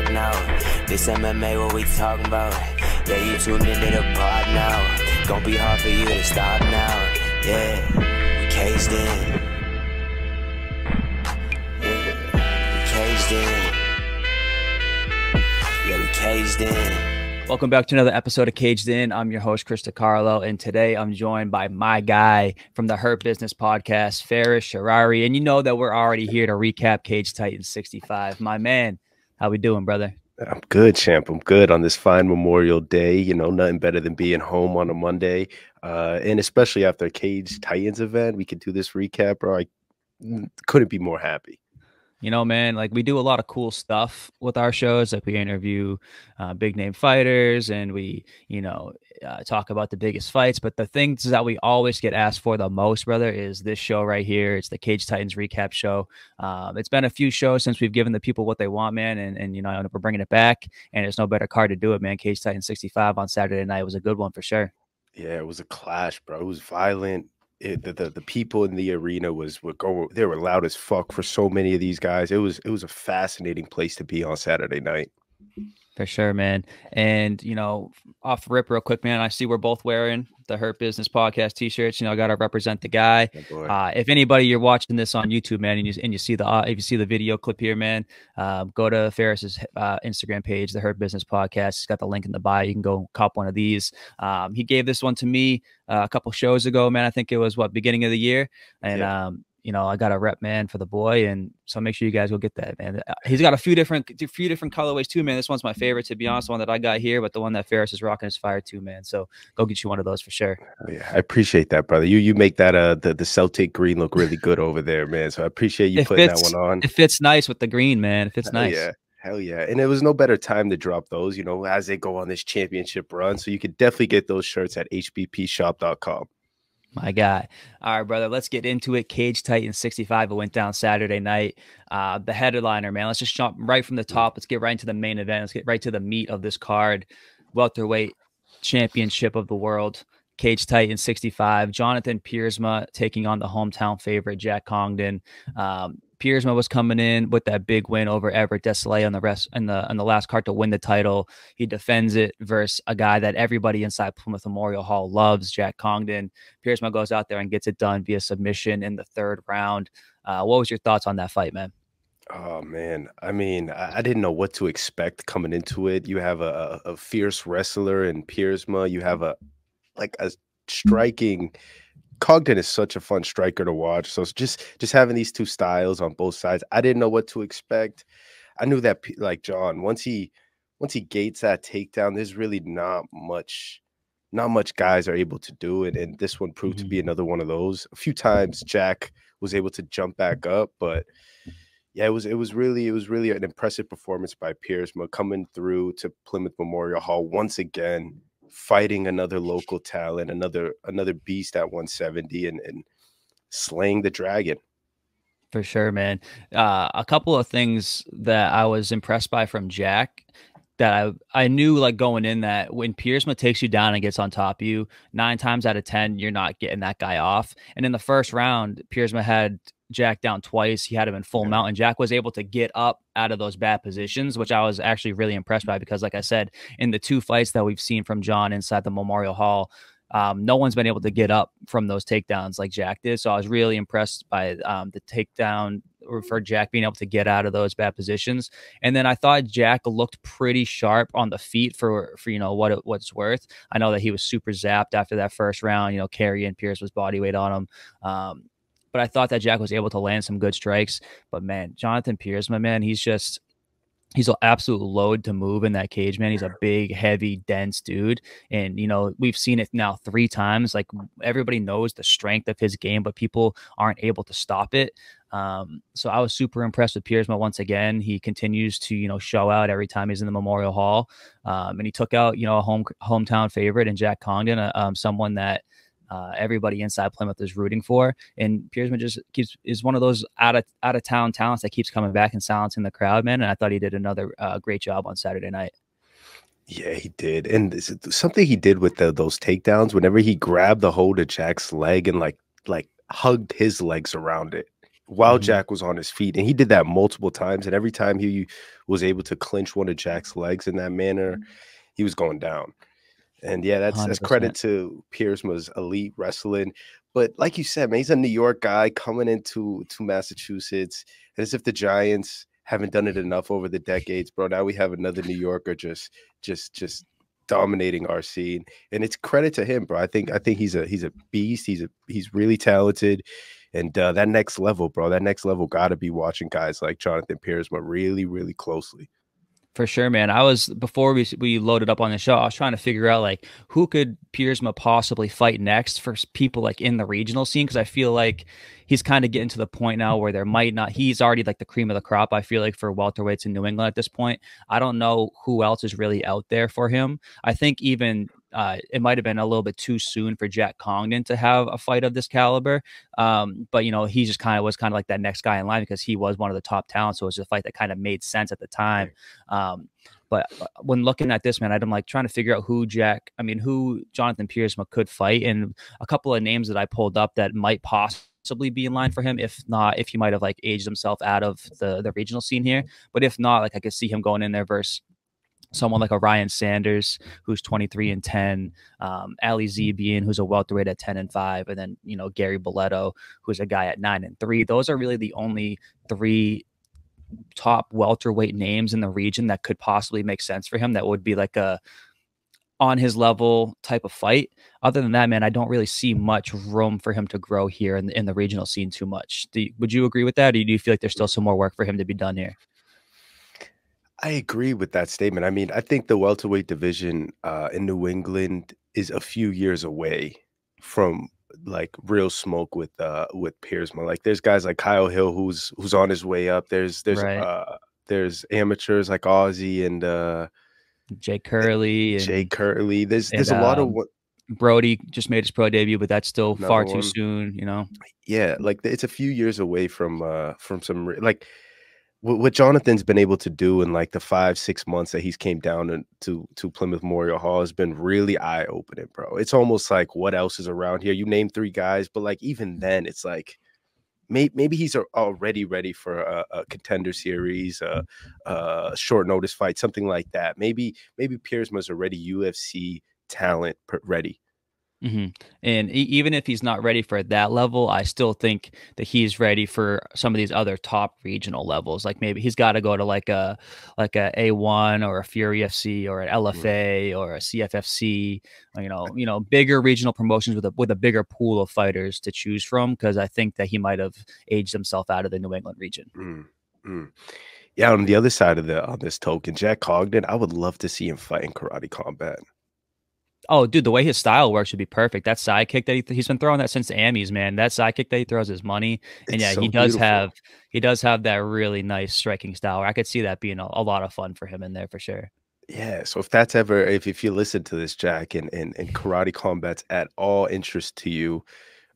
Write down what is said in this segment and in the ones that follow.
talk now. This MMA, what we talking about? Yeah, you tuned into the pod now. Gonna be hard for you to stop now. Yeah, we caged in. Yeah, we caged in. Yeah, we caged in. Welcome back to another episode of Caged In. I'm your host, Chris DiCarlo, and today I'm joined by my guy from the Hurt Business podcast, Sharari. And you know that we're already here to recap Cage Titans 65. My man, how we doing, brother? I'm good, champ. I'm good on this fine Memorial Day. You know, nothing better than being home on a Monday. And especially after a Cage Titans event, we could do this recap, bro. I couldn't be more happy. You know, man, like we do a lot of cool stuff with our shows. Like we interview big name fighters and we, talk about the biggest fights. But the things that we always get asked for the most, brother, is this show right here. It's the Cage Titans recap show. It's been a few shows since we've given the people what they want, man. And we're bringing it back. And there's no better card to do it, man. Cage Titans 65 on Saturday night was a good one for sure. Yeah, it was a clash, bro. It was violent. The people in the arena they were loud as fuck for so many of these guys. It was a fascinating place to be on Saturday night. For sure, man. And, off the rip real quick, man, I see we're both wearing the Hurt Business podcast t-shirts. I got to represent the guy. If anybody, you're watching this on YouTube, man, and you see if you see the video clip here, man, go to Ferris's Instagram page, the Hurt Business podcast. He's got the link in the bio. You can go cop one of these. He gave this one to me a couple shows ago, man. I think it was beginning of the year. And, I got a rep, man, for the boy, and so make sure you guys go get that, man. He's got a few different colorways too, man. This one's my favorite, to be honest, the one that I got here, but the one that Ferris is rocking is fire too, man. So go get you one of those for sure. Oh, yeah, I appreciate that, brother. You make that the Celtic green look really good over there, man. So I appreciate you putting that one on. It fits nice with the green, man. It fits nice. Yeah. Hell yeah. And it was no better time to drop those, as they go on this championship run. So you could definitely get those shirts at hbpshop.com. My guy. All right, brother, let's get into it. Cage Titans 65. It went down Saturday night. The headliner, man. Let's just jump right from the top. Let's get right into the main event. Let's get right to the meat of this card. Welterweight championship of the world. Cage Titans 65. Jonathan Piersma taking on the hometown favorite, Jack Congdon. Piersma was coming in with that big win over Everett Desailly on the last card to win the title. He defends it versus a guy that everybody inside Plymouth Memorial Hall loves, Jack Congdon. Piersma goes out there and gets it done via submission in the third round. What was your thoughts on that fight, man? Oh, man. I mean, I didn't know what to expect coming into it. You have a fierce wrestler in Piersma. You have a striking. Congdon is such a fun striker to watch. So it's just having these two styles on both sides, I didn't know what to expect. I knew that, like John, once he gates that takedown, there's really not much guys are able to do it. And this one proved to be another one of those. A few times Jack was able to jump back up, but yeah, it was really an impressive performance by Piersma coming through to Plymouth Memorial Hall once again, fighting another local talent, another beast at 170 and slaying the dragon. For sure, man. A couple of things that I was impressed by from Jack that I knew, like, going in, that when Piersma takes you down and gets on top of you, 9 times out of 10, you're not getting that guy off. And in the first round, Piersma had Jack down twice. He had him in full mount, and Jack was able to get up out of those bad positions, which I was actually really impressed by, because like I said, in the 2 fights that we've seen from John inside the Memorial Hall, no one's been able to get up from those takedowns like Jack did. So I was really impressed by the takedown, or for Jack being able to get out of those bad positions. And then I thought Jack looked pretty sharp on the feet for what it's worth. I know that he was super zapped after that first round, carrying Pierce's body weight on him. But I thought that Jack was able to land some good strikes. But, man, Jonathan Piersma, man, he's an absolute load to move in that cage, man. He's a big, heavy, dense dude. And, we've seen it now 3 times. Like, everybody knows the strength of his game, but people aren't able to stop it. So I was super impressed with Piersma once again. He continues to, show out every time he's in the Memorial Hall. And he took out, a hometown favorite in Jack Congdon, someone that everybody inside Plymouth is rooting for. And Piersma just is one of those out of town talents that keeps coming back and silencing the crowd, man. And I thought he did another great job on Saturday night. Yeah, he did. And something he did with those takedowns, whenever he grabbed the hold of Jack's leg and like hugged his legs around it, while Jack was on his feet, and he did that multiple times. And every time he was able to clinch one of Jack's legs in that manner, he was going down. And yeah, that's credit 100%. to Piersma's elite wrestling. But like you said, man, he's a New York guy coming into Massachusetts, and as if the Giants haven't done it enough over the decades, bro. Now we have another New Yorker just dominating our scene, and it's credit to him, bro. I think he's a beast. He's really talented, and that next level, bro. That next level got to be watching guys like Jonathan Piersma really, really closely. For sure, man. I was before we loaded up on the show, I was trying to figure out like who could Piersma possibly fight next for people like in the regional scene, because I feel like he's kind of getting to the point now where there might not. He's already like the cream of the crop. I feel like for welterweights in New England at this point, I don't know who else is really out there for him. I think even it might have been a little bit too soon for Jack Congdon to have a fight of this caliber. But you know, he just was kind of like that next guy in line because he was one of the top talents. So it was a fight that kind of made sense at the time. But when looking at this, man, I'm like trying to figure out who Jonathan Piersma could fight, and a couple of names that I pulled up that might possibly be in line for him. If not, if he might have like aged himself out of the regional scene here, but if not, like I could see him going in there versus someone like a Ryan Sanders, who's 23-10, Ali Zebian, who's a welterweight at 10-5, and then, you know, Gary Boletto, who's a guy at 9-3. Those are really the only three top welterweight names in the region that could possibly make sense for him. That would be like a on his level type of fight. Other than that, man, I don't really see much room for him to grow here in the regional scene too much. Would you agree with that? Or do you feel like there's still some more work for him to be done here? I agree with that statement. I mean, I think the welterweight division in New England is a few years away from like real smoke with Piersma. Like there's guys like Kyle Hill who's on his way up. Right. There's amateurs like Ozzy and Jay Curley Jay and Curley. There's a lot of what Brody just made his pro debut, but that's still far another too one. soon, you know. Yeah, like it's a few years away from some like what Jonathan's been able to do in like the 5-6 months that he's came down to Plymouth Memorial Hall has been really eye opening, bro. It's almost like what else is around here? You name 3 guys, but like even then, it's like maybe he's already ready for a contender series, a short notice fight, something like that. Maybe Piersma's already UFC talent ready. And even if he's not ready for that level, I still think that he's ready for some of these other top regional levels. Like maybe he's got to go to like a A1 or a Fury FC or an LFA or a CFFC, or, you know, bigger regional promotions with a bigger pool of fighters to choose from. Because I think that he might have aged himself out of the New England region. Yeah, on the other side of on this token, Jack Congdon, I would love to see him fight in karate combat. Oh, dude, the way his style works would be perfect. That side kick that he's been throwing that since the Amis, man. That side kick that he throws is money. And It's yeah, so beautiful. he does have that really nice striking style. I could see that being a lot of fun for him in there for sure. Yeah, so if that's ever if you listen to this, Jack, and karate combat's at all interest to you,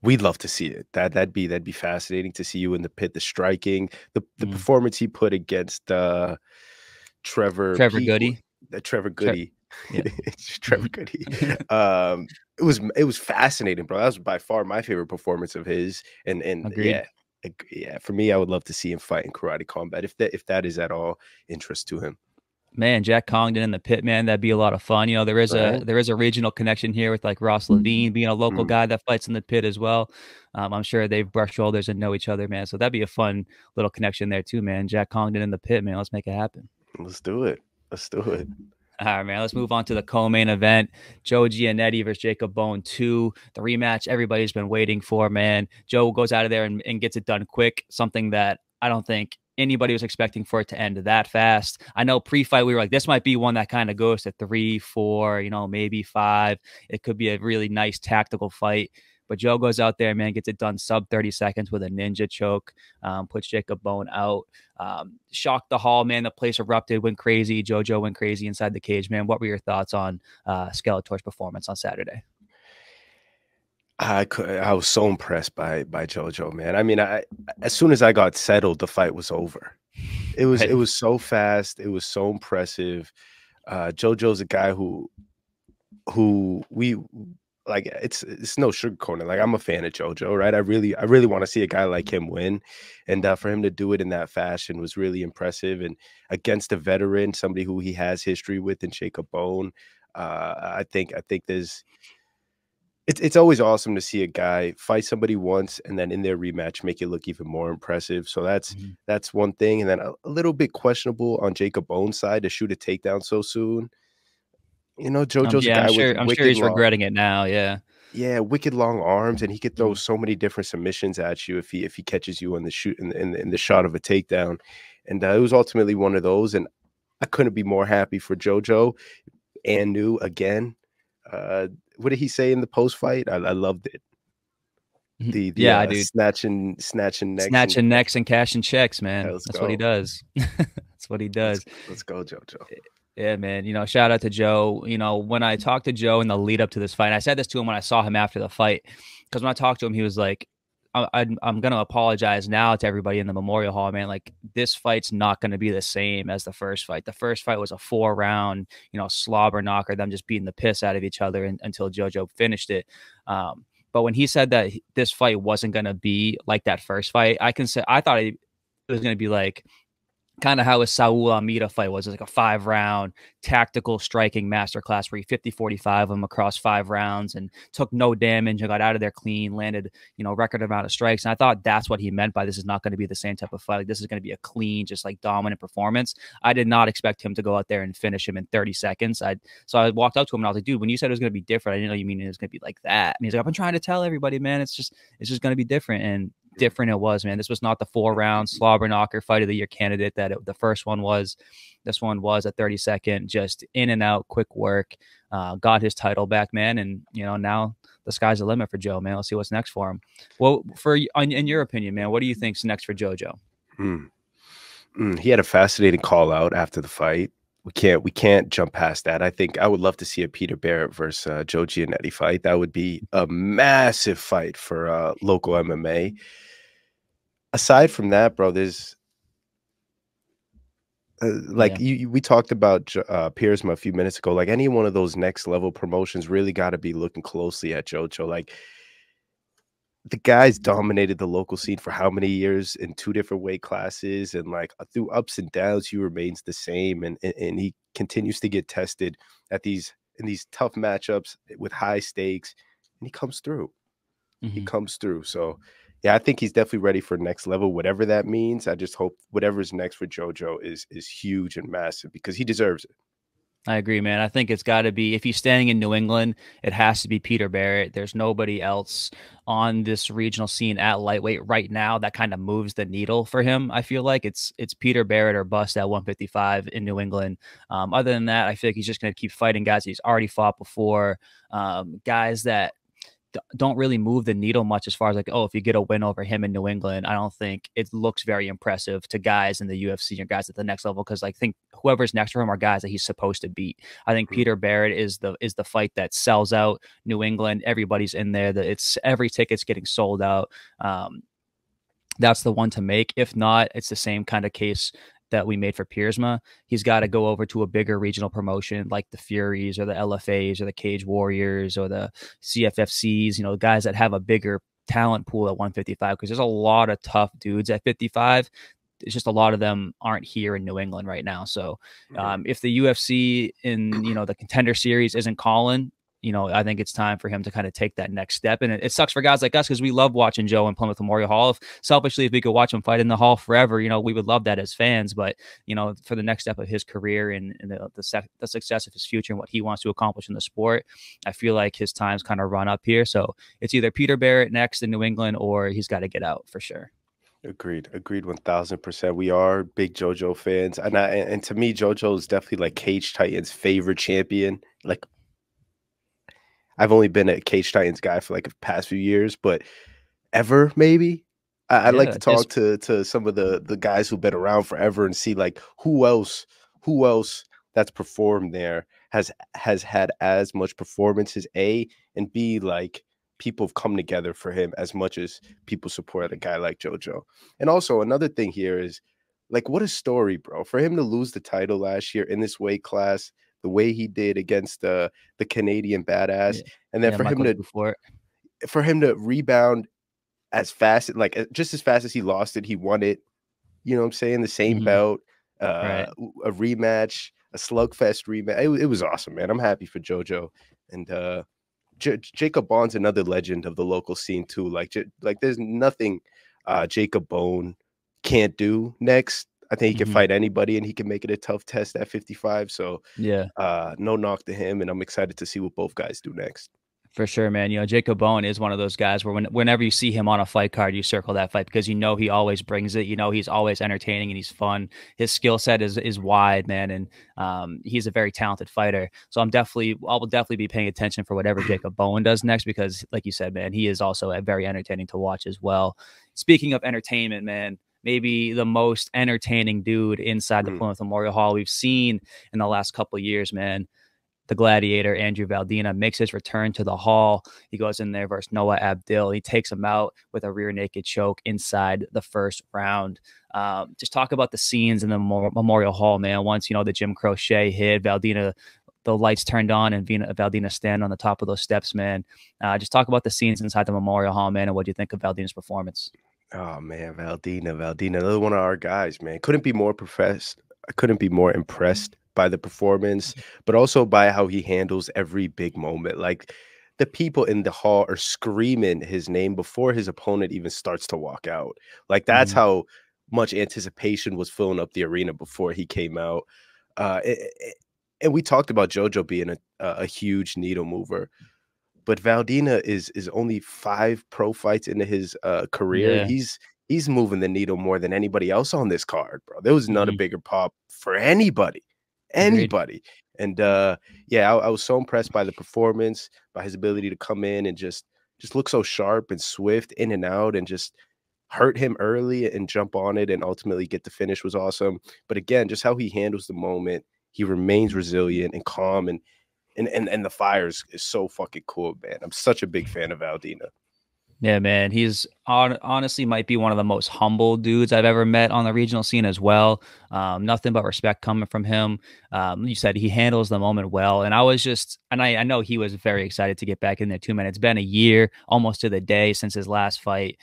we'd love to see it. That'd be fascinating to see you in the pit, the striking, the performance he put against Trevor Trevor Peak, Goody. Trevor Tre- Goody. yeah. It's Trevor Goody. It was fascinating, bro. That was by far my favorite performance of his. And Agreed. yeah, for me, I would love to see him fight in karate combat if that is at all interest to him. Man, Jack Congdon in the pit, man, that'd be a lot of fun. You know, Right? there is a regional connection here with like Ross Levine being a local Mm, guy that fights in the pit as well. I'm sure they've brushed shoulders and know each other, man. So that'd be a fun little connection there too, man. Jack Congdon in the pit, man. Let's make it happen. let's do it. Let's do it. All right, man. Let's move on to the co-main event. Joe Giannetti versus Jacob Bone 2. The rematch everybody's been waiting for, man. Joe goes out of there and gets it done quick. Something that I don't think anybody was expecting for it to end that fast. I know pre-fight we were like, this might be one that kind of goes to 3, 4, you know, maybe 5. It could be a really nice tactical fight. But Joe goes out there, man, gets it done sub 30 seconds with a ninja choke, puts Jacob Bone out. Shocked the hall, man. The place erupted, went crazy. JoJo went crazy inside the cage, man. What were your thoughts on Skeletor's performance on Saturday? I was so impressed by JoJo, man. I mean, as soon as I got settled, the fight was over. It Right. was so fast. It was so impressive. JoJo's a guy who we like it's no sugarcoating. Like I'm a fan of JoJo, right? I really want to see a guy like him win, and for him to do it in that fashion was really impressive. And against a veteran, somebody who he has history with, in Jacob Bone, I think it's always awesome to see a guy fight somebody once and then in their rematch make it look even more impressive. So Mhm. that's one thing. And then a little bit questionable on Jacob Bone's side to shoot a takedown so soon. You know, JoJo's a Yeah, I'm guy with sure. I'm sure wicked he's long, regretting it now. Yeah. yeah, wicked long arms, and he could throw Mhm. so many different submissions at you if he catches you on the shoot in the shot of a takedown. And it was ultimately one of those. And I couldn't be more happy for JoJo and new again. What did he say in the post fight? I loved it. Mhm. The Yeah, dude. snatching necks and Snatching necks and cashing checks, man. let's That's what he go. does. That's what he does. Let's go, JoJo. Yeah, man. Shout out to Joe. When I talked to Joe in the lead up to this fight, and I said this to him when I saw him after the fight, because when I talked to him, he was like, I'm going to apologize now to everybody in the Memorial Hall, man. Like, this fight's not going to be the same as the first fight. The first fight was a 4-round, slobber knocker, them just beating the piss out of each other until JoJo finished it. But when he said that this fight wasn't going to be like that first fight, I thought it was going to be like, kind of how his Saul Almeida fight was. It was like a 5-round tactical striking masterclass where he 50-45 them across 5 rounds and took no damage and got out of there clean, landed, record amount of strikes. And I thought that's what he meant by this is not going to be the same type of fight. Like, this is going to be a clean, just like dominant performance. I did not expect him to go out there and finish him in 30 seconds. So I walked up to him and I was like, dude, when you said it was going to be different, I didn't know you mean it was going to be like that. And he's like, I've been trying to tell everybody, man, it's just going to be different. And different it was, man. This was not the 4-round slobber knocker fight of the year candidate that the first one was. This one was a 30-second, just in and out, quick work. Got his title back, man, and now the sky's the limit for Joe, man. Let's see what's next for him. Well, in your opinion, man, what do you think's next for JoJo? He had a fascinating call out after the fight. We can't jump past that. I think I would love to see a Peter Barrett versus Joe Giannetti fight. That would be a massive fight for local MMA. Aside from that, bro, there's like Yeah. we talked about Piersma a few minutes ago. Like any one of those next level promotions really got to be looking closely at JoJo. Like the guy's dominated the local scene for how many years in 2 different weight classes, and like through ups and downs, he remains the same, and he continues to get tested at these tough matchups with high stakes, and he comes through. He Mhm. comes through. So yeah, I think he's definitely ready for next level, whatever that means. I just hope whatever's next for JoJo is huge and massive because he deserves it. I agree, man. I think it's got to be, if he's staying in New England, it has to be Peter Barrett. There's nobody else on this regional scene at lightweight right now that kind of moves the needle for him. I feel like it's Peter Barrett or bust at 155 in New England. Other than that, I feel like he's just going to keep fighting guys he's already fought before, guys that don't really move the needle much as far as like, oh, if you get a win over him in New England, I don't think it looks very impressive to guys in the UFC or guys at the next level, because I think whoever's next for him are guys that he's supposed to beat. I think Peter Barrett is the fight that sells out New England. Everybody's in there. It's every ticket's getting sold out. That's the one to make. If not, it's the same kind of case that we made for Piersma. He's got to go over to a bigger regional promotion like the Furies or the LFAs or the Cage Warriors or the CFFCs, guys that have a bigger talent pool at 155, because there's a lot of tough dudes at 55. It's just a lot of them aren't here in New England right now. So if the UFC in, the Contender Series isn't calling, I think it's time for him to kind of take that next step. And it sucks for guys like us because we love watching Joe in Plymouth Memorial Hall. Selfishly, if we could watch him fight in the hall forever, we would love that as fans. But, for the next step of his career and the success of his future and what he wants to accomplish in the sport, I feel like his time's kind of run up here. So it's either Peter Barrett next in New England or he's got to get out for sure. Agreed 1000%. We are big JoJo fans, and to me, JoJo is definitely like Cage Titans' favorite champion. Like, I've only been a Cage Titans guy for like the past few years, but ever maybe I'd like Yeah, to talk to some of the guys who've been around forever and see like who else that's performed there has had as much performance as A, and B, like people have come together for him as much as people support a guy like JoJo. And also another thing here is like, what a story, bro, for him to lose the title last year in this weight class. the way he did against the Canadian badass, Yeah, and then yeah, Michael before it. for him to rebound as fast, like just as fast as he lost it, he won it. You know what I'm saying? The same Mhm. bout, Right. a rematch, a slugfest rematch. It was awesome, man. I'm happy for JoJo, and Jacob Bond's another legend of the local scene too. Like there's nothing Jacob Bone can't do next. I think he can Mhm. fight anybody, and he can make it a tough test at 55. So Yeah. no knock to him, and I'm excited to see what both guys do next. For sure, man. Jacob Bowen is one of those guys where whenever you see him on a fight card, you circle that fight because he always brings it. He's always entertaining and he's fun. His skill set is wide, man, and he's a very talented fighter. So I will definitely be paying attention for whatever Jacob Bowen does next because, like you said, man, he is also very entertaining to watch as well. Speaking of entertainment, man, maybe the most entertaining dude inside the Mhm. Plymouth Memorial Hall we've seen in the last couple of years, man. The gladiator Andrew Valdina makes his return to the hall. He goes in there versus Noah Abdil. He takes him out with a rear naked choke inside the first round. Just talk about the scenes in the Memorial Hall, man. Once the Jim Crochet hit, Valdina, the lights turned on, and Valdina stand on the top of those steps, man. Just talk about the scenes inside the Memorial Hall, man, and what do you think of Valdina's performance? Oh man, Valdina, another one of our guys, man. Couldn't be more professed. I couldn't be more impressed by the performance, but also by how he handles every big moment. Like the people in the hall are screaming his name before his opponent even starts to walk out. Like that's Mhm. how much anticipation was filling up the arena before he came out. And we talked about JoJo being a huge needle mover, but Valdina is only 5 pro fights into his, career, and Yeah. he's moving the needle more than anybody else on this card, bro. There was not a Mhm. bigger pop for anybody, Agreed. anybody. And, yeah, I was so impressed by the performance, by his ability to come in and just look so sharp and swift in and out and just hurt him early and jump on it and ultimately get the finish was awesome. But again, just how he handles the moment, he remains resilient and calm and the fires is so fucking cool, man. I'm such a big fan of Aldina. Yeah, man. He's honestly might be one of the most humble dudes I've ever met on the regional scene as well. Nothing but respect coming from him. You said he handles the moment well. And I know he was very excited to get back in there too, man. It's been a year almost to the day since his last fight.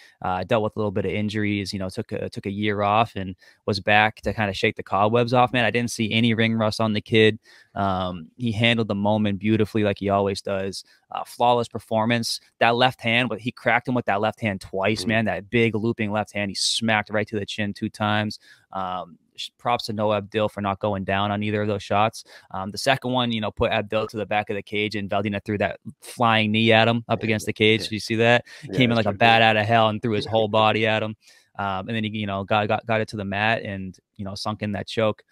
Dealt with a little bit of injuries, took a year off and was back to kind of shake the cobwebs off, man. I didn't see any ring rust on the kid. He handled the moment beautifully like he always does. Flawless performance. That left hand, but he cracked him with that left hand twice, Mhm. man. That big looping left hand, he smacked right to the chin 2 times. Props to Noah Abdil for not going down on either of those shots. The second one, put Abdil to the back of the cage, and Valdina threw that flying knee at him up Yeah, against the cage. yeah, Did you see that? yeah, Came I in like a sure did. bat out of hell and threw his whole body at him. And then he, got it to the mat and sunk in that choke.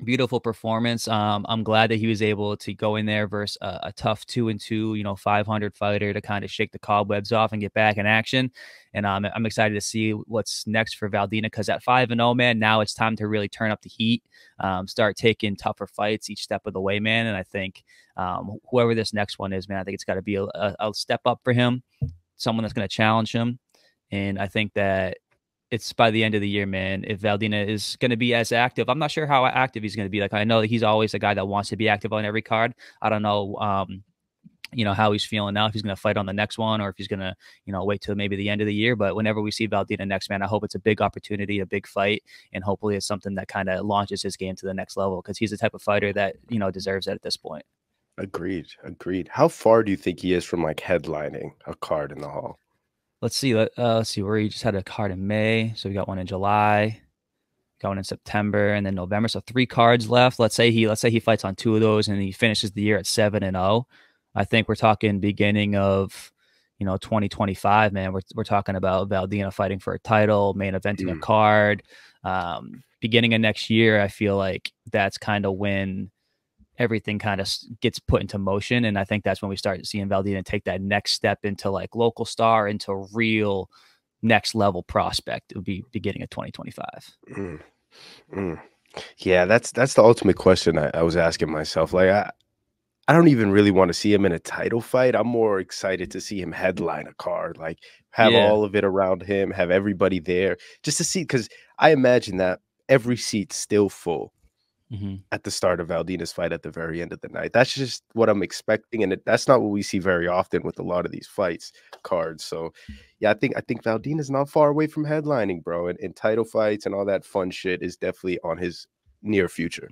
Beautiful performance. I'm glad that he was able to go in there versus a tough 2-2, 500 fighter to kind of shake the cobwebs off and get back in action. And I'm excited to see what's next for Valdina because at 5-0, man, now it's time to really turn up the heat, start taking tougher fights each step of the way, man. And I think whoever this next one is, man, I think it's got to be a step up for him, someone that's going to challenge him. And I think that it's by the end of the year, man. If Valdina is going to be as active, I'm not sure how active he's going to be. Like I know that he's always a guy that wants to be active on every card. I don't know, how he's feeling now. If he's going to fight on the next one, or if he's going to, wait till maybe the end of the year. But whenever we see Valdina next, man, I hope it's a big opportunity, a big fight, and hopefully it's something that kind of launches his game to the next level because he's the type of fighter that deserves it at this point. Agreed. How far do you think he is from like headlining a card in the hall? Let's see. Where he just had a card in May, so we got one in July. Going in September and then November. So 3 cards left. Let's say he fights on 2 of those and he finishes the year at 7-0. I think we're talking beginning of 2025, man. We're talking about Valdina fighting for a title, main eventing a Mm, card. Beginning of next year, I feel like that's kind of when everything kind of gets put into motion. And I think that's when we start seeing Valdina take that next step into like local star, into real next level prospect. It would be beginning of 2025. mm, mm. Yeah, that's the ultimate question I was asking myself. Like I don't even really want to see him in a title fight. I'm more excited to see him headline a card, like have Yeah. all of it around him, have everybody there just to see because I imagine that every seat's still full. Mhm. at the start of Valdina's fight at the very end of the night. That's just what I'm expecting, and that's not what we see very often with a lot of these fights cards. So, yeah, I think Valdina's not far away from headlining, bro, and title fights and all that fun shit is definitely on his near future.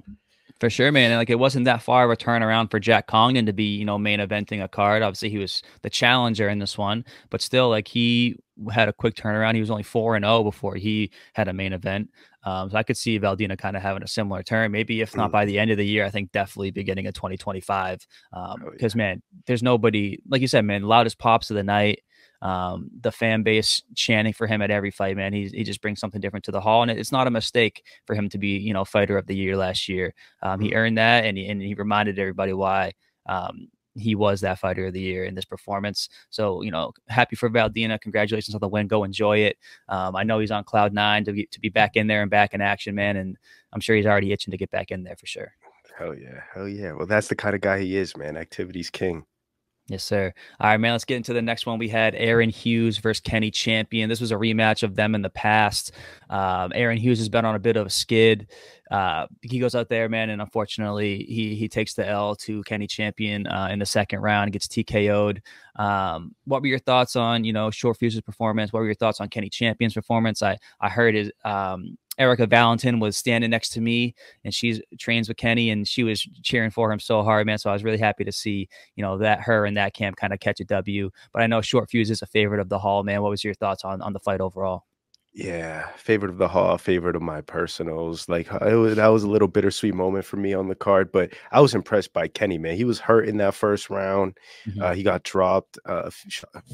For sure, man. And like it wasn't that far of a turnaround for Jack Congdon to be, main eventing a card. Obviously, he was the challenger in this one, but still, like he had a quick turnaround. He was only 4-0 before he had a main event. So I could see Valdina kind of having a similar turn. Maybe if not by Mhm. the end of the year, I think definitely beginning of 2025. Oh Because yeah. man, there's nobody like you said, man. Loudest pops of the night. The fan base chanting for him at every fight, man. He just brings something different to the hall, and it's not a mistake for him to be, fighter of the year last year. He Mhm. earned that, and he reminded everybody why he was that fighter of the year in this performance. So, happy for Valdina. Congratulations on the win. Go enjoy it. I know he's on cloud nine to be back in there and back in action, man. And I'm sure he's already itching to get back in there for sure. Hell yeah. Hell yeah. Well, that's the kind of guy he is, man. Activity's king. Yes, sir. All right, man. Let's get into the next one. We had Aaron Hughes versus Kenny Champion. This was a rematch of them in the past. Aaron Hughes has been on a bit of a skid. He goes out there, man, and unfortunately, he takes the L to Kenny Champion in the second round, gets TKO'd. What were your thoughts on Short Fuse's performance? What were your thoughts on Kenny Champion's performance? I heard his Erica Valentin was standing next to me, and she trains with Kenny, and she was cheering for him so hard, man. So I was really happy to see, that her and that camp kind of catch a W. But I know Short Fuse is a favorite of the hall, man. What was your thoughts on the fight overall? Yeah, favorite of the hall, favorite of my personals. Like that was a little bittersweet moment for me on the card, but I was impressed by Kenny, man. He was hurt in that first round. Hmm. He got dropped.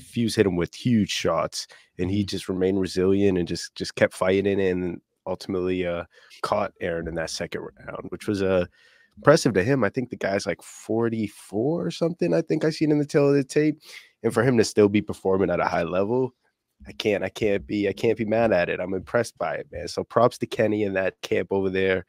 Fuse hit him with huge shots, and he Hmm. just remained resilient and just kept fighting it, and ultimately caught Aaron in that second round, which was impressive to him. I think the guy's like 44 or something. I think I seen in the tail of the tape, and for him to still be performing at a high level. I can't be mad at it. I'm impressed by it, man. So props to Kenny and that camp over there.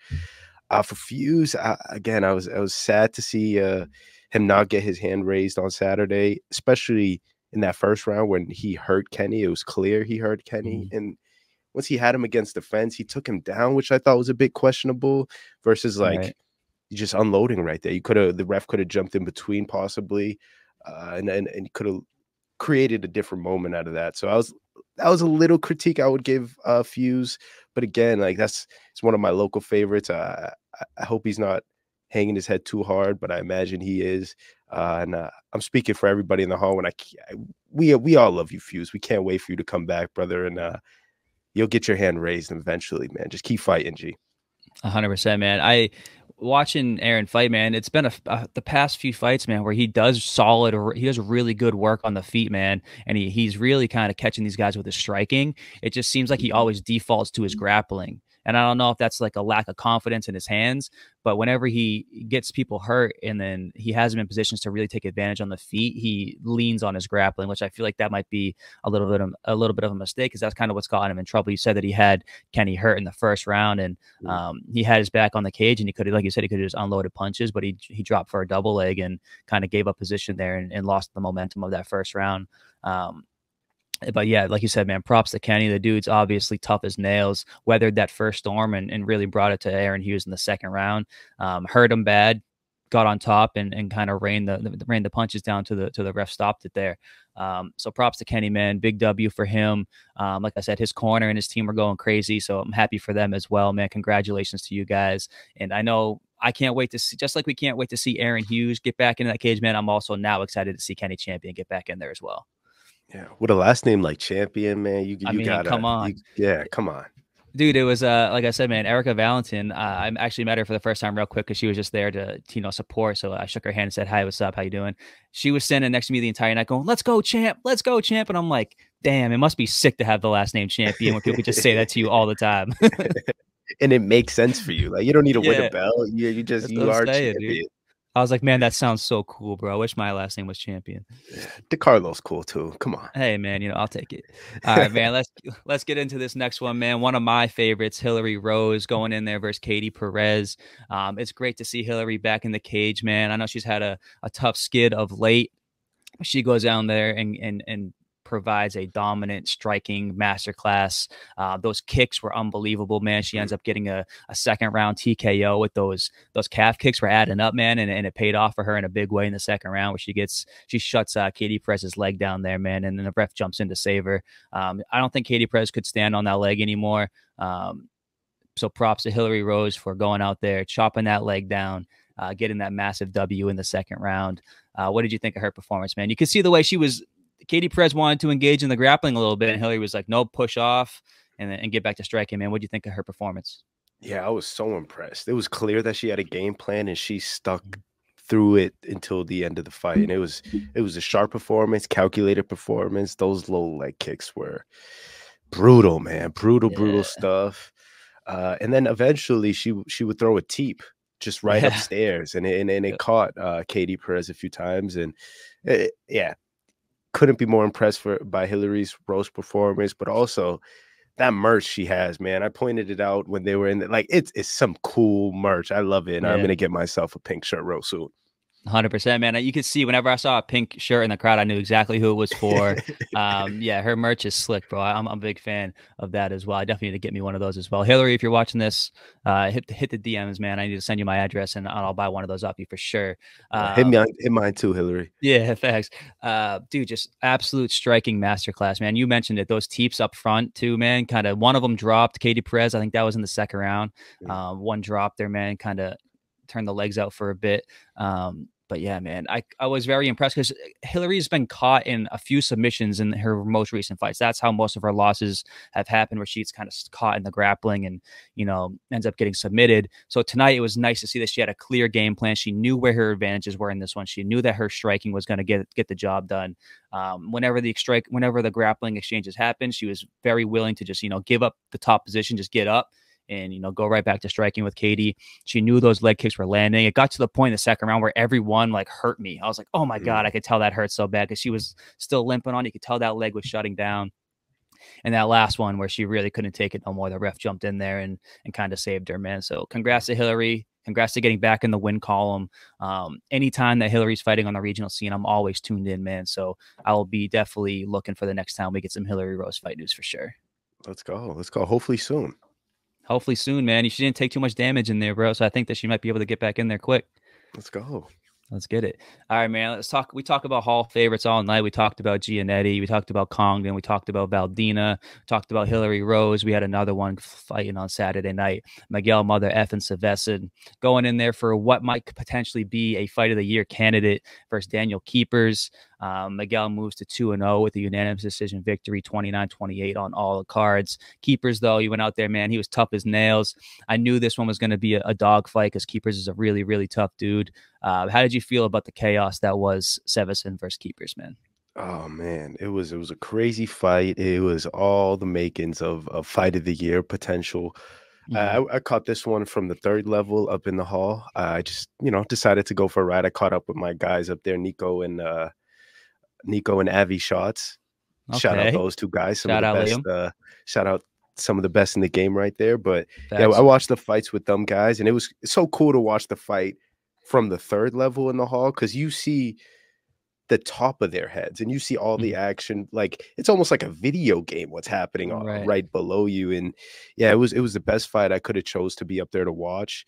For Fuse, again, I was sad to see him not get his hand raised on Saturday, especially in that first round when he hurt Kenny. It was clear he hurt Kenny, Hmm. and once he had him against the fence, he took him down, which I thought was a bit questionable. Versus Right. like just unloading right there. The ref could have jumped in between possibly, and could have created a different moment out of that. So that was a little critique I would give Fuse, but again, like it's one of my local favorites. I hope he's not hanging his head too hard, but I imagine he is. And I'm speaking for everybody in the hall when we all love you, Fuse. We can't wait for you to come back, brother, and you'll get your hand raised eventually, man. Just keep fighting, G. 100%, man. I watching Aaron fight, man. It's been the past few fights, man, where he does solid or he does really good work on the feet, man, and he's really kind of catching these guys with his striking. It just seems like he always defaults to his grappling. And I don't know if that's like a lack of confidence in his hands, but whenever he gets people hurt and then he has them in positions to really take advantage on the feet, he leans on his grappling, which I feel like that might be a little bit of a mistake because that's kind of what's gotten him in trouble. You said that he had Kenny hurt in the first round, and Mm. he had his back on the cage, and he could, like you said, he could have just unloaded punches, but he dropped for a double leg and kind of gave up position there and lost the momentum of that first round. Um, but yeah, like you said, man, props to Kenny. The dude's obviously tough as nails, weathered that first storm and really brought it to Aaron Hughes in the second round. Hurt him bad, got on top and kind of rained the punches down to the ref stopped it there. So props to Kenny, man. Big W for him. Like I said, his corner and his team are going crazy. So I'm happy for them as well, man. Congratulations to you guys. And I know I can't wait to see, just like we can't wait to see Aaron Hughes get back into that cage, man. I'm also now excited to see Kenny Champion get back in there as well. Yeah, with a last name like Champion, man, you I you mean, come gotta on. you yeah, come on. Dude, it was like I said, man, Erica Valentin. I actually met her for the first time real quick because she was just there to support. So I shook her hand and said, "Hi, what's up? How you doing?" She was standing next to me the entire night, going, "Let's go, champ! Let's go, champ!" And I'm like, "Damn, it must be sick to have the last name Champion when people just say that to you all the time." And it makes sense for you. Like you don't need to win a Yeah, belt. that's what You I'm are saying, dude. champion. I was like, man, that sounds so cool, bro. I wish my last name was Champion. Yeah. DeCarlo's cool too. Come on. Hey, man, I'll take it. All right, man. Let's get into this next one, man. One of my favorites, Hillary Rose, going in there versus Katie Perez. It's great to see Hillary back in the cage, man. I know she's had a tough skid of late. She goes down there and provides a dominant striking masterclass. Those kicks were unbelievable, man. She ends up getting a second round TKO with those calf kicks were adding up, man, and it paid off for her in a big way in the second round, where she shuts Katie Perez's leg down there, man, and then the ref jumps in to save her. I don't think Katie Perez could stand on that leg anymore. So props to Hillary Rose for going out there, chopping that leg down, getting that massive W in the second round. What did you think of her performance, man? You could see the way Katie Perez wanted to engage in the grappling a little bit, and Hillary was like, no, push off and get back to striking, man. What do you think of her performance? Yeah, I was so impressed. It was clear that she had a game plan and she stuck through it until the end of the fight. And it was a sharp performance, calculated performance. Those low leg kicks were brutal, man. Brutal stuff. And then eventually she would throw a teep just right upstairs, and it caught Katie Perez a few times. And couldn't be more impressed by Hillary's Rose performance, but also that merch she has, man. I pointed it out when they were in like it's some cool merch. I love it. And I'm gonna get myself a pink shirt real soon. 100%, man. You could see whenever I saw a pink shirt in the crowd, I knew exactly who it was for. Yeah, her merch is slick, bro. I'm a big fan of that as well. I definitely need to get me one of those as well. Hillary, if you're watching this, hit the DMs, man. I need to send you my address, and I'll buy one of those off you for sure. Hit mine too, Hillary. Yeah, thanks. Dude, just absolute striking masterclass, man. You mentioned it. Those teeps up front too, man. Kind of one of them dropped. Katie Perez, I think that was in the second round. One drop there, man. Kind of turned the legs out for a bit. But yeah, man, I was very impressed because Hillary's been caught in a few submissions in her most recent fights. That's how most of her losses have happened, where she's kind of caught in the grappling and, ends up getting submitted. So tonight it was nice to see that she had a clear game plan. She knew where her advantages were in this one. She knew that her striking was going to get the job done. Whenever the grappling exchanges happened, she was very willing to just, give up the top position, just get up and, go right back to striking with Katie. She knew those leg kicks were landing. It got to the point in the second round where everyone like hurt me. I was like, oh my God, I could tell that hurt so bad because she was still limping on. You could tell that leg was shutting down. And that last one where she really couldn't take it no more, the ref jumped in there and kind of saved her, man. So congrats to Hillary. Congrats to getting back in the win column. Anytime that Hillary's fighting on the regional scene, I'm always tuned in, man. So I will be definitely looking for the next time we get some Hillary Rose fight news for sure. Let's go. Hopefully soon. Hopefully soon, man. She didn't take too much damage in there, bro. So I think that she might be able to get back in there quick. Let's go. Let's get it. All right, man. Let's talk. We talk about Hall favorites all night. We talked about Giannetti. We talked about Congdon. We talked about Valdina. Talked about Hillary Rose. We had another one fighting on Saturday night. Miguel Mother F and Savessin going in there for what might potentially be a fight of the year candidate versus Daniel Keepers. Miguel moves to 2-0 with a unanimous decision victory, 29-28 on all the cards. Keepers, though, he went out there, man. He was tough as nails. I knew this one was going to be a dog fight because Keepers is a really, really tough dude. How did you feel about the chaos that was Savessin versus Keepers, man? Oh man, it was a crazy fight. It was all the makings of fight of the year potential. I caught this one from the third level up in the hall. I just decided to go for a ride. I caught up with my guys up there, Nico and Avi Shots. Okay. Shout out those two guys. Shout out some of the best in the game right there. But yeah, I watched the fights with them guys, and it was so cool to watch the fight from the third level in the hall because you see the top of their heads and you see all the action. Like it's almost like a video game what's happening right below you. And yeah, it was the best fight I could have chose to be up there to watch.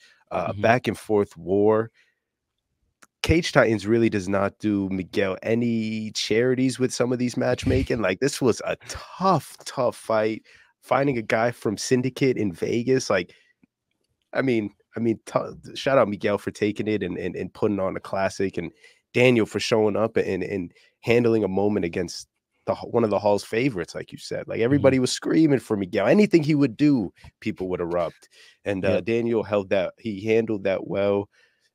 Back and forth war. Cage Titans really does not do Miguel any charities with some of these matchmaking. Like this was a tough fight. Finding a guy from Syndicate in Vegas, like, I mean, shout out Miguel for taking it and putting on a classic, and Daniel for showing up and handling a moment against one of the hall's favorites, like you said. Like everybody was screaming for Miguel. Anything he would do, people would erupt. And Daniel he handled that well.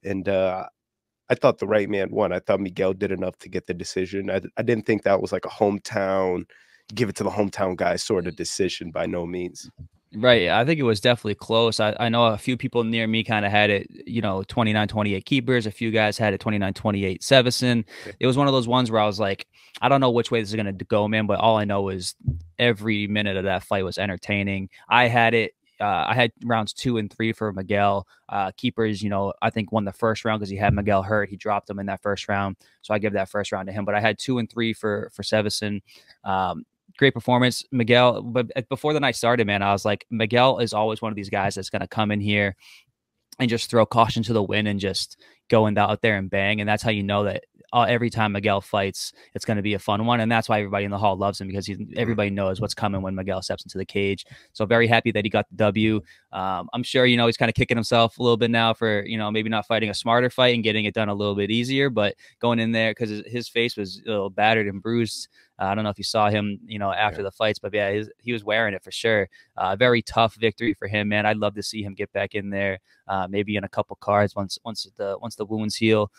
And I thought the right man won. I thought Miguel did enough to get the decision. I didn't think that was like a hometown, give it to the hometown guy sort of decision by no means. Right. I think it was definitely close. I know a few people near me kind of had it, 29-28 Keepers. A few guys had it 29-28 Savessin. It was one of those ones where I was like, I don't know which way this is going to go, man, but all I know is every minute of that fight was entertaining. I had it I had rounds 2 and 3 for Miguel. Keepers, I think won the first round because he had Miguel hurt. He dropped him in that first round, so I give that first round to him. But I had 2 and 3 for Sevison. Great performance, Miguel. But before the night started, man, I was like, Miguel is always one of these guys that's going to come in here and just throw caution to the wind and just go out there and bang. And that's how you know that every time Miguel fights, it's going to be a fun one. And that's why everybody in the hall loves him, because everybody knows what's coming when Miguel steps into the cage. So very happy that he got the W. I'm sure, he's kind of kicking himself a little bit now for, maybe not fighting a smarter fight and getting it done a little bit easier, but going in there because his face was a little battered and bruised. I don't know if you saw him, after the fights, but yeah, he was wearing it for sure. Very tough victory for him, man. I'd love to see him get back in there, maybe in a couple cards once the wounds heal.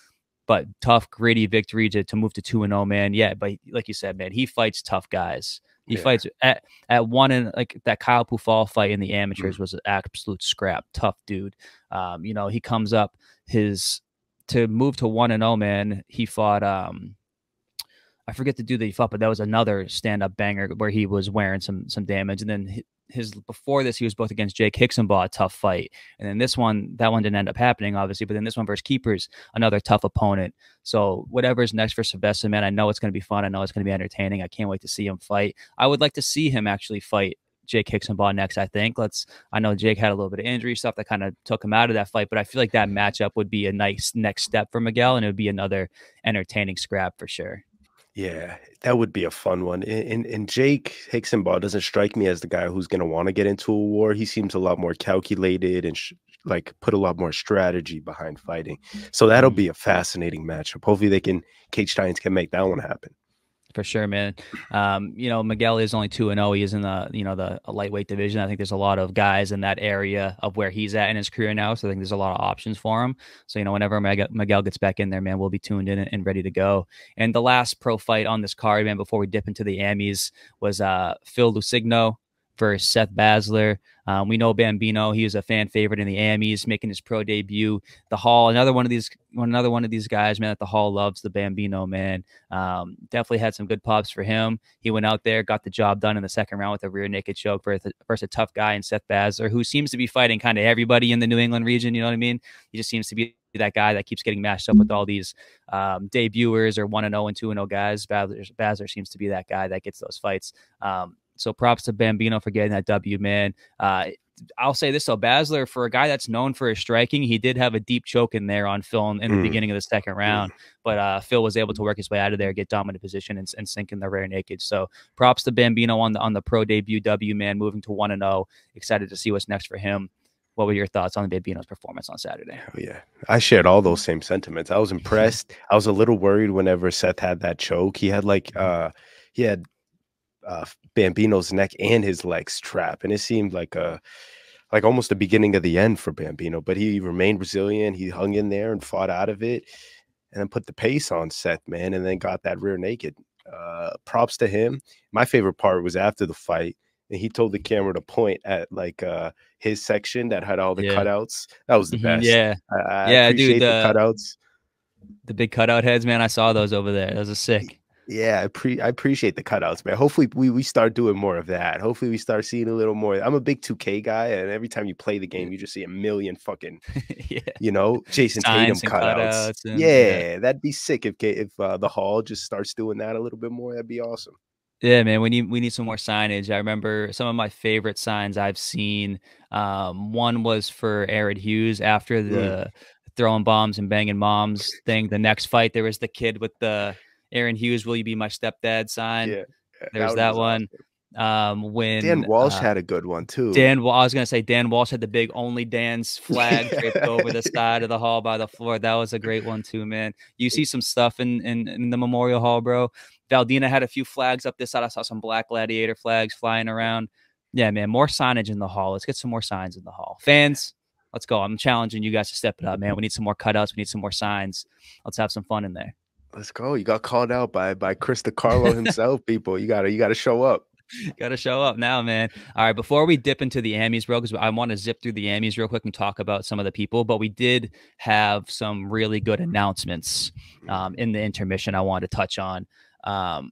But tough, gritty victory to move to 2-0, man. Yeah, but like you said, man, he fights tough guys. He fights at one, and like that Kyle Pufal fight in the amateurs was an absolute scrap. Tough dude. He comes up to move to 1-0, man. He fought I forget the dude that he fought, but that was another stand-up banger where he was wearing some damage. And then before this, he was both against Jake Hicksenbaugh, a tough fight. And then that one didn't end up happening, obviously. But then this one versus Keepers, another tough opponent. So whatever's next for Sylvester, man, I know it's going to be fun. I know it's going to be entertaining. I can't wait to see him fight. I would like to see him actually fight Jake Hicksenbaugh next, I think. I know Jake had a little bit of injury stuff that kind of took him out of that fight, but I feel like that matchup would be a nice next step for Miguel, and it would be another entertaining scrap for sure. Yeah, that would be a fun one. And Jake Hicksenbaugh doesn't strike me as the guy who's going to want to get into a war. He seems a lot more calculated and put a lot more strategy behind fighting. So that'll be a fascinating matchup. Hopefully Cage Titans can make that one happen. For sure, man. Miguel is only 2-0. He is in the lightweight division. I think there's a lot of guys in that area of where he's at in his career now. So I think there's a lot of options for him. So, whenever Miguel gets back in there, man, we'll be tuned in and ready to go. And the last pro fight on this card, man, before we dip into the Amis, was Phil Lusigno versus Seth Basler. We know Bambino, he was a fan favorite in the Amis, making his pro debut. The Hall, another one of these guys, man, that the Hall loves, the Bambino, man. Definitely had some good pops for him. He went out there, got the job done in the second round with a rear naked choke versus a tough guy in Seth Basler, who seems to be fighting kind of everybody in the New England region. You know what I mean? He just seems to be that guy that keeps getting matched up with all these debuters or 1-0 and 2-0 guys. Basler seems to be that guy that gets those fights. So props to Bambino for getting that W, man. I'll say this, though. Basler, for a guy that's known for his striking, he did have a deep choke in there on Phil in the beginning of the second round. But Phil was able to work his way out of there, get dominant position, and sink in the rear naked. So props to Bambino on the pro debut W, man, moving to 1-0. Excited to see what's next for him. What were your thoughts on Bambino's performance on Saturday? Oh, yeah, I shared all those same sentiments. I was impressed. I was a little worried whenever Seth had that choke. He had Bambino's neck and his legs trapped, and it seemed like almost the beginning of the end for Bambino, but he remained resilient. He hung in there and fought out of it, and then put the pace on Seth, man, and then got that rear naked. Props to him. My favorite part was after the fight, and he told the camera to point at his section that had all the cutouts. That was the best. I appreciate dude, the cutouts, the big cutout heads, man. I saw those over there. Those are sick. Yeah, I appreciate the cutouts, man. Hopefully we start doing more of that. Hopefully we start seeing a little more. I'm a big 2K guy, and every time you play the game, you just see a million fucking, Jason Tatum cutouts. That'd be sick if the Hall just starts doing that a little bit more. That'd be awesome. Yeah, man, we need some more signage. I remember some of my favorite signs I've seen. One was for Aaron Hughes after the throwing bombs and banging moms thing. The next fight, there was the kid with the Aaron Hughes, will you be my stepdad sign? Yeah, there's that one. Awesome. When Dan Walsh had a good one too. I was gonna say Dan Walsh had the big Only Dan's flag draped over the side of the hall by the floor. That was a great one too, man. You see some stuff in the Memorial Hall, bro. Valdina had a few flags up this side. I saw some Black Gladiator flags flying around. Yeah, man, more signage in the hall. Let's get some more signs in the hall. Fans, let's go. I'm challenging you guys to step it up, man. We need some more cutouts. We need some more signs. Let's have some fun in there. Let's go. You got called out by Chris DiCarlo himself, people. You gotta show up. Gotta show up now, man. All right, before we dip into the Amis, bro, because I want to zip through the Amis real quick and talk about some of the people, but we did have some really good announcements in the intermission I wanted to touch on.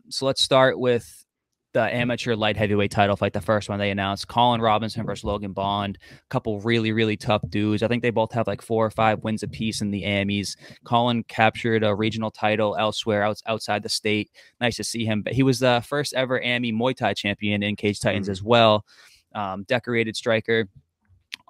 So let's start with the amateur light heavyweight title fight, the first one they announced, Colin Robinson versus Logan Bond, a couple really, really tough dudes. I think they both have like 4 or 5 wins apiece in the Amis. Colin captured a regional title elsewhere outside the state. Nice to see him. But he was the first ever Ami Muay Thai champion in Cage Titans as well. Decorated striker.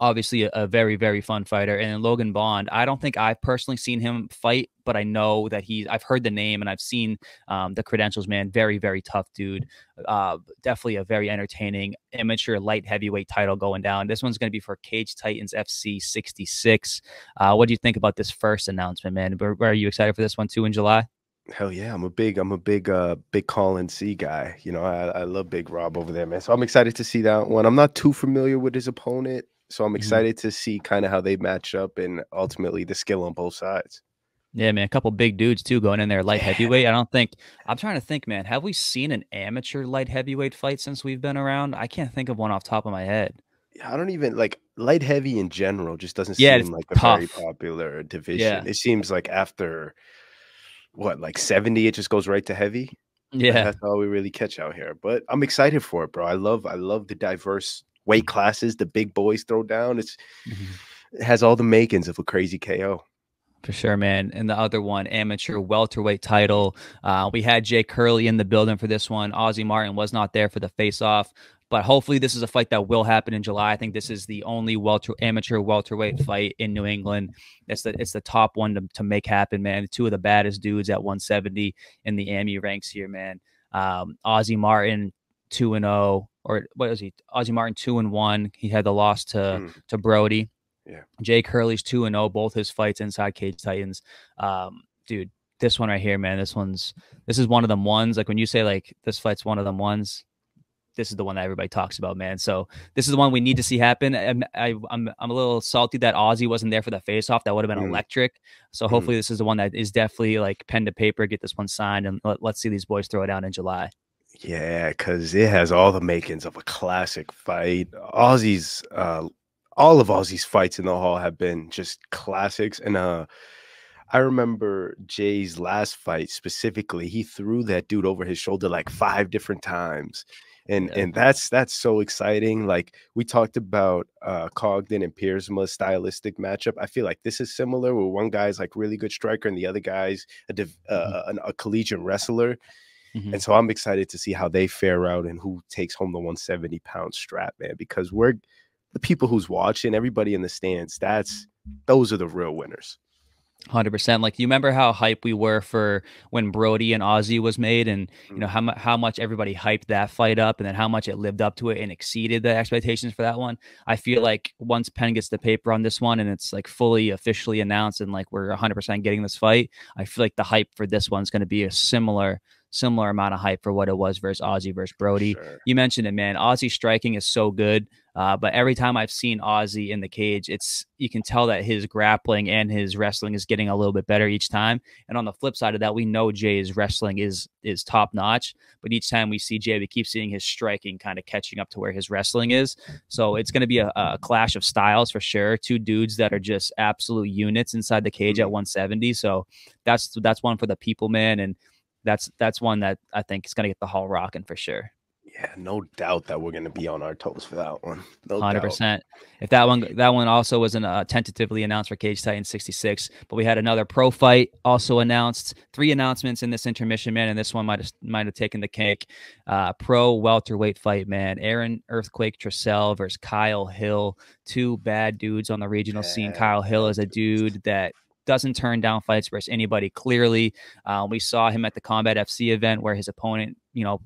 Obviously a very, very fun fighter. And then Logan Bond, I don't think I've personally seen him fight, but I know that I've heard the name and I've seen the credentials, man. Very, very tough dude. Definitely a very entertaining amateur light heavyweight title going down. This one's going to be for Cage Titans FC 66. What do you think about this first announcement, man? Are you excited for this one too in July? Hell yeah, I'm a big Colin C guy. You know, I love Big Rob over there, man. So I'm excited to see that one. I'm not too familiar with his opponent, so I'm excited to see kind of how they match up and ultimately the skill on both sides. Yeah, man, a couple big dudes too going in there light heavyweight. I'm trying to think, man, have we seen an amateur light heavyweight fight since we've been around? I can't think of one off the top of my head. I don't even like light heavy in general just doesn't Yeah, seem it's like a tough. very popular division. Yeah. It seems like after what, like 70, it just goes right to heavy. Yeah. That's all we really catch out here. But I'm excited for it, bro. I love the diverse weight classes the big boys throw down. It has all the makings of a crazy KO. For sure, man. And the other one, amateur welterweight title. We had Jay Curley in the building for this one. Ozzy Martin was not there for the face-off. But hopefully this is a fight that will happen in July. I think this is the only amateur welterweight fight in New England. It's the top one to make happen, man. 2 of the baddest dudes at 170 in the AMI ranks here, man. Ozzy Martin 2-0, or what was he? Ozzy Martin 2-1. He had the loss to Brody. Yeah. Jay Curley's 2-0, both his fights inside Cage Titans. Dude, this one right here, man. This is one of them ones. Like when you say like this fight's one of them ones, this is the one that everybody talks about, man. So this is the one we need to see happen. I'm a little salty that Ozzy wasn't there for the face-off. That would have been electric. So hopefully this is the one that is definitely like pen to paper. Get this one signed and let's see these boys throw it down in July. Yeah, because it has all the makings of a classic fight. Ozzy's all of Ozzy's fights in the hall have been just classics. And I remember Jay's last fight specifically. He threw that dude over his shoulder like 5 different times. And that's so exciting. Like we talked about Cogden and Piersma's stylistic matchup. I feel like this is similar, where one guy's like really good striker and the other guy's a collegiate wrestler. And so I'm excited to see how they fare out and who takes home the 170-pound strap, man, because we're the people who's watching, everybody in the stands, those are the real winners. 100%. Like, you remember how hype we were for when Brody and Ozzy was made, and you know how much everybody hyped that fight up, and then how much it lived up to it and exceeded the expectations for that one. I feel like once pen gets the paper on this one and it's like fully officially announced and like we're 100% getting this fight, I feel like the hype for this one's going to be a similar amount of hype for what it was versus Ozzy versus Brody. Sure. You mentioned it, man. Ozzy striking is so good. But every time I've seen Ozzy in the cage, you can tell that his grappling and his wrestling is getting a little bit better each time. And on the flip side of that, we know Jay's wrestling is top notch. But each time we see Jay, we keep seeing his striking kind of catching up to where his wrestling is. So it's going to be a clash of styles for sure. 2 dudes that are just absolute units inside the cage at 170. So that's one for the people, man. And that's one that I think is going to get the hall rocking for sure. Yeah, no doubt that we're going to be on our toes for that one. 100%. If that one also wasn't tentatively announced for Cage Titans 66, but we had another pro fight also announced. 3 announcements in this intermission, man, and this one might have taken the cake. Pro welterweight fight, man. Aaron Earthquake Trussell versus Kyle Hill. 2 bad dudes on the regional scene. Kyle Hill is a dude that doesn't turn down fights versus anybody. Clearly, we saw him at the Combat FC event where his opponent,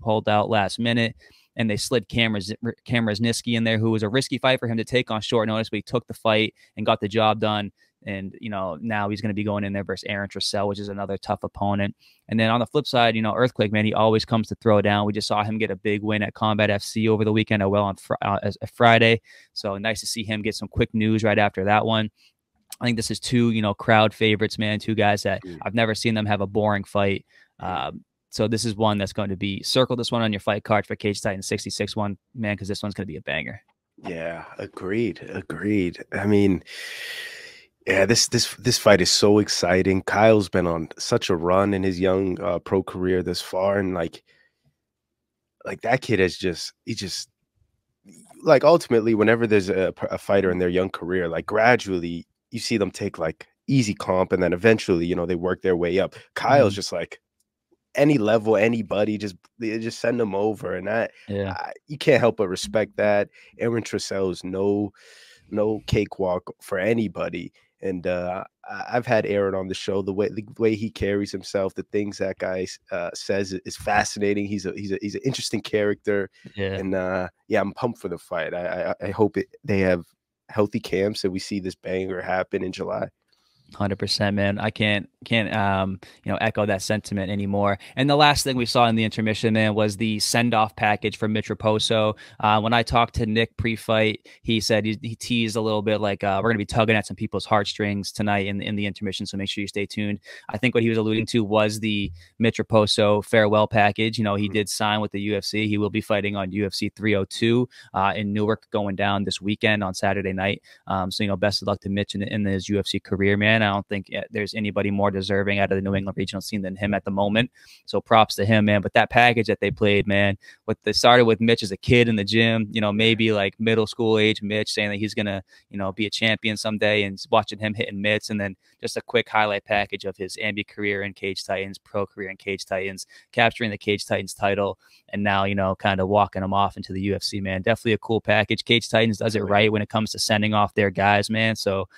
pulled out last minute, and they slid Cameron Niski in there, who was a risky fight for him to take on short notice, but he took the fight and got the job done. And, now he's going to be going in there versus Aaron Trussell, which is another tough opponent. And then on the flip side, Earthquake, man, he always comes to throw down. We just saw him get a big win at Combat FC over the weekend, on Friday. So nice to see him get some quick news right after that one. I think this is 2, crowd favorites, man. 2 guys that I've never seen them have a boring fight. So this is one that's going to be, circle this one on your fight card for Cage Titans 66 one, man, because this one's going to be a banger. Yeah, agreed. I mean, yeah, this fight is so exciting. Kyle's been on such a run in his young pro career this far, and like like that kid has just like ultimately whenever there's a fighter in their young career, like gradually you see them take like easy comp and then eventually, they work their way up. Kyle's Mhm. just like any level, anybody, just they just send them over, and Yeah. you can't help but respect that. Aaron Trussell is no cakewalk for anybody, and I've had Aaron on the show. The way he carries himself, the things that guy says is fascinating. He's an interesting character, Yeah. and yeah, I'm pumped for the fight. I hope they have healthy camps and we see this banger happen in July. 100%, man. I can't echo that sentiment anymore. And the last thing we saw in the intermission, man, was the send off package for Mitch Raposo. When I talked to Nick pre-fight, he said he teased a little bit like we're going to be tugging at some people's heartstrings tonight in the intermission. So make sure you stay tuned. I think what he was alluding to was the Mitch Raposo farewell package. He Mhm. did sign with the UFC. He will be fighting on UFC 302 in Newark, going down this weekend on Saturday night. So best of luck to Mitch in his UFC career, man. I don't think there's anybody more deserving out of the New England regional scene than him at the moment. So props to him, man. But that package that they played, man, what they started with Mitch as a kid in the gym, maybe like middle school age Mitch saying that he's gonna, be a champion someday, and watching him hitting mitts, and then just a quick highlight package of his ambi career in Cage Titans, pro career in Cage Titans, capturing the Cage Titans title, and now kind of walking him off into the UFC, man. Definitely a cool package. Cage Titans does it Oh, yeah. right when it comes to sending off their guys, man. So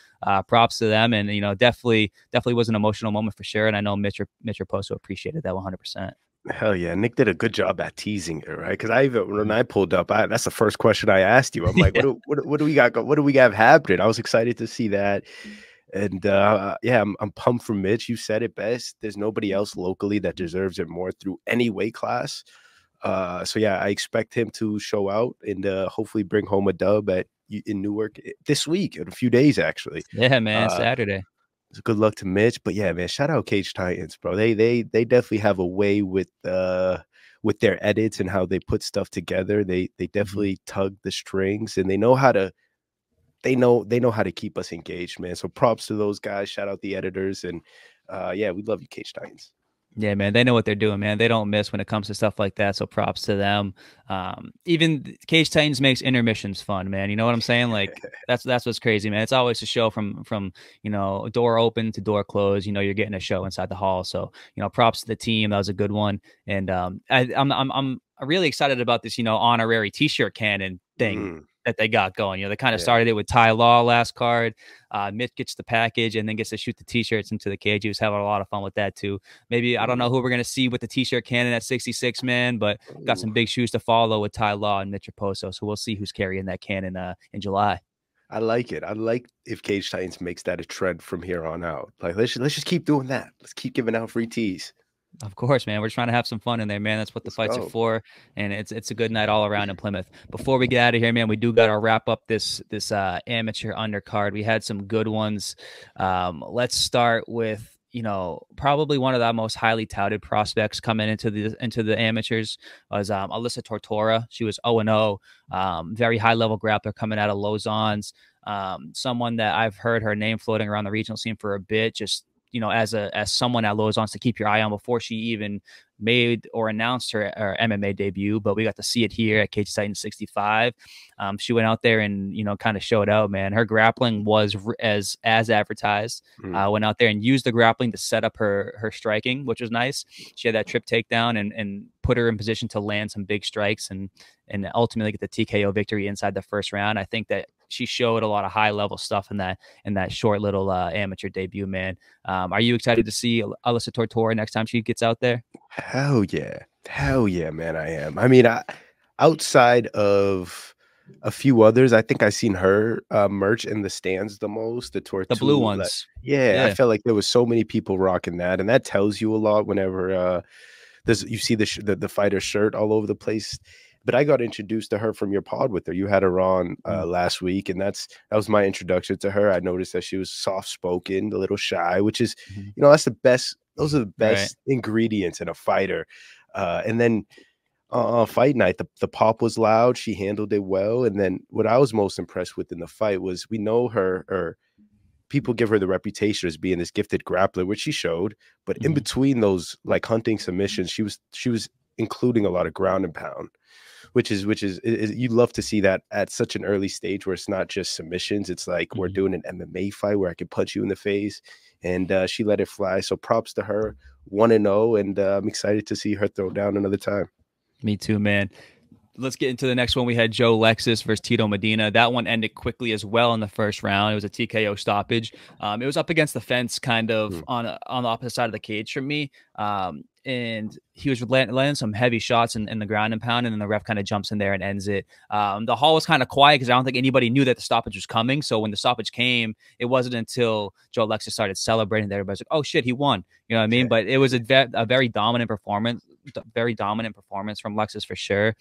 props to them, and definitely was an emotional moment for sure. And I know Mitch Raposo appreciated that 100%. Hell yeah, Nick did a good job at teasing it, right? Because when I pulled up, that's the first question I asked you. I'm like, Yeah. what do we got? What do we have happening? I was excited to see that, and yeah, I'm pumped for Mitch. You said it best. There's nobody else locally that deserves it more through any weight class. So yeah, I expect him to show out and hopefully bring home a dub in Newark this week in a few days, actually. Yeah, man. Uh, Saturday. So good luck to Mitch. But yeah, man, shout out Cage Titans, bro. They definitely have a way with their edits and how they put stuff together. They Mhm. definitely tug the strings and they know how to keep us engaged, man. So props to those guys. Shout out the editors and yeah, we love you, Cage Titans. Yeah, man, they know what they're doing, man. They don't miss when it comes to stuff like that. So props to them. Even Cage Titans makes intermissions fun, man. You know what I'm saying? Like that's what's crazy, man. It's always a show from door open to door closed. You're getting a show inside the hall. So props to the team. That was a good one. And I'm really excited about this honorary T-shirt cannon thing Mm, that they got going. They kind of yeah. started it with Ty Law last card. Mitch gets the package and then gets to shoot the T-shirts into the cage. He was having a lot of fun with that too. Maybe I don't know Mm. who we're gonna see with the T-shirt cannon at 66 man, but got Ooh, some big shoes to follow with Ty Law and Mitch Raposo. So we'll see who's carrying that cannon in July. I like it. I like if Cage Titans makes that a trend from here on out. Like let's just keep doing that. Let's keep giving out free teas. Of course, man. We're trying to have some fun in there, man. That's what the Let's fights are go. for, and it's a good night all around in Plymouth. Before we get out of here, man, we do got to wrap up this amateur undercard. We had some good ones. Let's start with probably one of the most highly touted prospects coming into the amateurs was Alyssa Tortora. She was 0-0, very high level grappler coming out of Lausanne's. Someone that I've heard her name floating around the regional scene for a bit. Just as someone at Lausanne's to keep your eye on before she even made or announced her MMA debut, but we got to see it here at Cage Titan 65. She went out there and kind of showed out, man. Her grappling was as advertised. Mm. Went out there and used the grappling to set up her striking, which was nice. She had that trip takedown and put her in position to land some big strikes and ultimately get the TKO victory inside the first round. I think that she showed a lot of high level stuff in that short little amateur debut, man. Are you excited to see Alyssa Tortora next time she gets out there? Hell yeah. Hell yeah, man, I am. I mean, outside of a few others, I think I seen her merch in the stands the most, the The blue Tortu. Like, ones. yeah, I Yeah. felt like there was so many people rocking that, and that tells you a lot whenever you see the fighter shirt all over the place. But I got introduced to her from your pod with her. You had her on Mhm. last week, and that was my introduction to her. I noticed that she was soft spoken, a little shy, which is, Mhm. that's the best. Those are the Right. best ingredients in a fighter. And then fight night, the pop was loud. She handled it well. And then what I was most impressed with in the fight was we know her, or people give her the reputation as being this gifted grappler, which she showed. But in Mhm. between those like hunting submissions, she was including a lot of ground and pound, which is you love to see that at such an early stage where it's not just submissions. It's like we're doing an MMA fight where I can punch you in the face, and she let it fly. So props to her, 1-0, and I'm excited to see her throw down another time. Me too, man. Let's get into the next one. We had Joe Lexus versus Tito Medina. That one ended quickly as well in the first round. It was a TKO stoppage. It was up against the fence, kind of on the opposite side of the cage from me. And he was landing some heavy shots in the ground and pound, and then the ref kind of jumps in there and ends it. The hall was kind of quiet because I don't think anybody knew that the stoppage was coming. So when the stoppage came, it wasn't until Joe Lexus started celebrating that everybody's like, "Oh shit, he won!" You know what I mean? But it was a very dominant performance. Very dominant performance from Lexus for sure.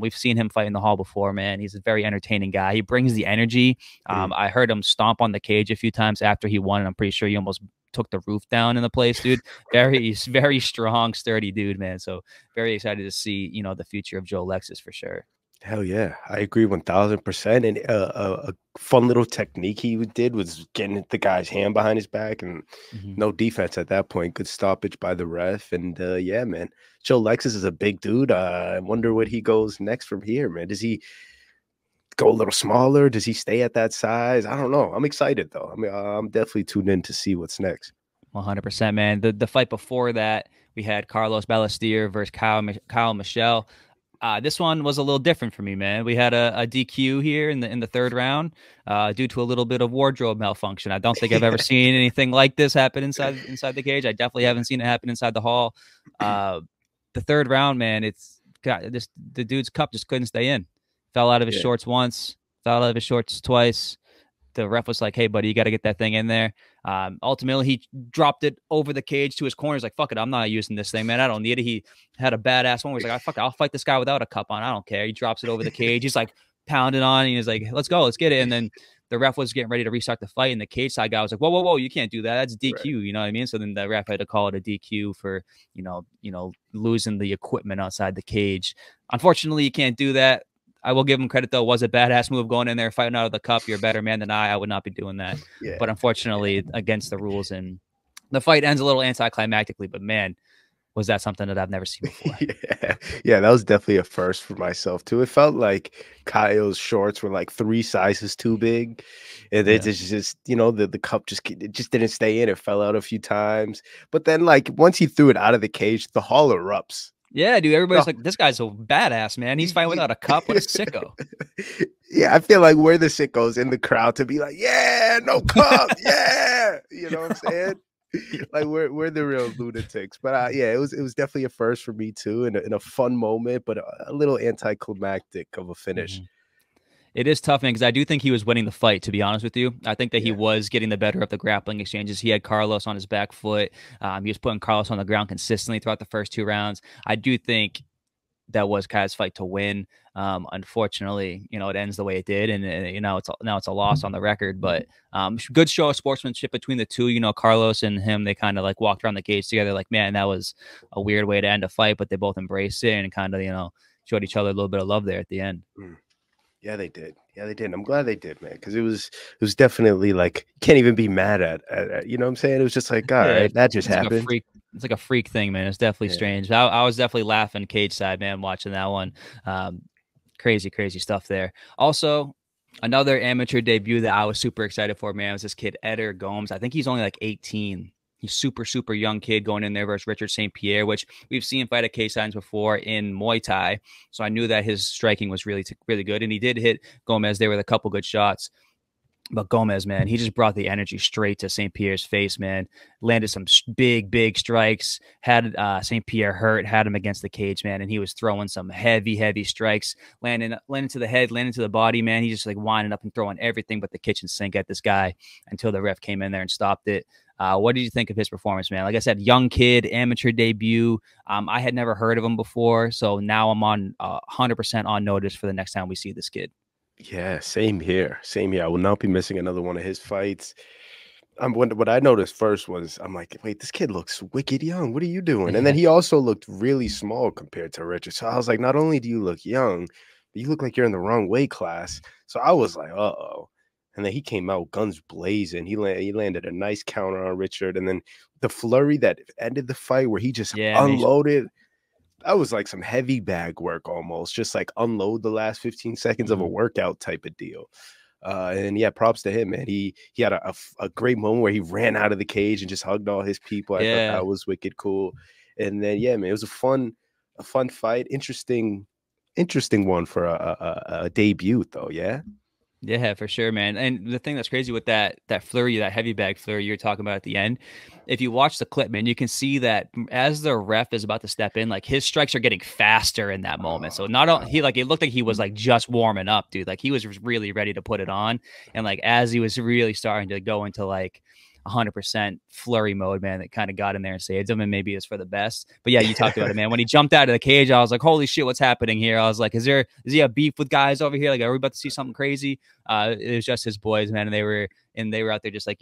We've seen him fight in the hall before, man. He's a very entertaining guy. He brings the energy. I heard him stomp on the cage a few times after he won, and I'm pretty sure he almost took the roof down in the place, dude. Very strong, sturdy dude, man. So very excited to see, the future of Joe Lexus for sure. Hell yeah, I agree 1000%. And a fun little technique he did was getting the guy's hand behind his back and no defense at that point. Good stoppage by the ref. And yeah, man, Joe Lexus is a big dude. I wonder what he goes next from here, man. Does he go a little smaller? Does he stay at that size? I don't know. I'm excited though. I mean, I'm definitely tuned in to see what's next. 100%, man. The fight before that, we had Carlos Ballestier versus Kyle Michel. This one was a little different for me, man. We had a DQ here in the third round due to a little bit of wardrobe malfunction. I don't think I've ever seen anything like this happen inside the cage. I definitely haven't seen it happen inside the hall. The third round, man, the dude's cup just couldn't stay in. Fell out of his shorts once, fell out of his shorts twice. The ref was like, "Hey, buddy, you got to get that thing in there." Ultimately, he dropped it over the cage to his corner. He's like, "Fuck it, I'm not using this thing, man. I don't need it." He had a badass one where he's like, "Fuck it, I'll fight this guy without a cup on. I don't care." He drops it over the cage. He's like pounding on, and he's like, "Let's go, let's get it." And then the ref was getting ready to restart the fight, and the cage side guy was like, "Whoa, you can't do that. That's DQ." Right. You know what I mean? So then the ref had to call it a DQ for losing the equipment outside the cage. Unfortunately, you can't do that. I will give him credit, though. It was a badass move going in there, fighting out of the cup. You're a better man than I would not be doing that. But unfortunately, against the rules, and the fight ends a little anticlimactically. But man, was that something that I've never seen before. Yeah, that was definitely a first for myself, too. It felt like Kyle's shorts were like 3 sizes too big. And it's just, the cup just didn't stay in. It fell out a few times. But then, like, once he threw it out of the cage, the hall erupts. Yeah, dude. Everybody's like, "This guy's a badass, man. He's fighting without a cup. What a sicko." Yeah, I feel like we're the sickos in the crowd to be like, "Yeah, no cup, yeah." You know what I'm saying? Like we're the real lunatics. But yeah, it was definitely a first for me too, in a fun moment, but a little anticlimactic of a finish. It is tough, man, because I do think he was winning the fight, to be honest with you. I think that he was getting the better of the grappling exchanges. He had Carlos on his back foot. He was putting Carlos on the ground consistently throughout the first 2 rounds. I do think that was Kai's fight to win. Unfortunately, it ends the way it did, and it's a loss on the record. But good show of sportsmanship between the two. Carlos and him, they kind of like walked around the cage together. Like, man, that was a weird way to end a fight, but they both embraced it and kind of showed each other a little bit of love there at the end. Yeah, they did. I'm glad they did, man, because it was definitely like, you can't even be mad at you know what I'm saying? It was just like, all right, that just happened. It's like a freak thing, man. It's definitely strange. I was definitely laughing cage side, man, watching that one. Crazy stuff there. Also, another amateur debut that I was super excited for, man, was this kid Eder Gomes. I think he's only like 18. He's super young kid going in there versus Richard St. Pierre, which we've seen fight at K-Signs before in Muay Thai. So I knew that his striking was really good. And he did hit Gomez there with a couple good shots. But Gomez, man, he just brought the energy straight to St. Pierre's face, man. Landed some big strikes, had St. Pierre hurt, had him against the cage, man. And he was throwing some heavy strikes, landing to the head, landing to the body, man. He just like winding up and throwing everything but the kitchen sink at this guy until the ref came in there and stopped it. What did you think of his performance, man? Like I said, young kid, amateur debut. I had never heard of him before, so now I'm on 100% on notice for the next time we see this kid. Yeah, same here. I will not be missing another one of his fights. What I noticed first was, I'm like, wait, this kid looks wicked young. What are you doing? And then he also looked really small compared to Richard. So I was like, not only do you look young, but you look like you're in the wrong weight class. So I was like, uh-oh. And then he came out guns blazing. He landed a nice counter on Richard. And then the flurry that ended the fight where he just unloaded. that was like some heavy bag work almost, just like unload the last 15 seconds of a workout type of deal. And yeah, props to him, man. He had a great moment where he ran out of the cage and just hugged all his people. I thought Yeah. that was wicked cool. And then yeah, man, it was a fun fight. Interesting one for a debut though. Yeah. Yeah, for sure, man. And the thing that's crazy with that flurry, that heavy bag flurry you're talking about at the end, if you watch the clip, man, you can see that as the ref is about to step in, like his strikes are getting faster in that moment. So not only he like it looked like he was like just warming up, dude. Like he was really ready to put it on. And like as he was really starting to go into like 100% flurry mode, man, that kind of got in there and saved him, and maybe it's for the best. But yeah, you talked about it, man. When he jumped out of the cage, I was like, holy shit, what's happening here? I was like, is he a beef with guys over here? Like, are we about to see something crazy? It was just his boys, man, and they were out there just like,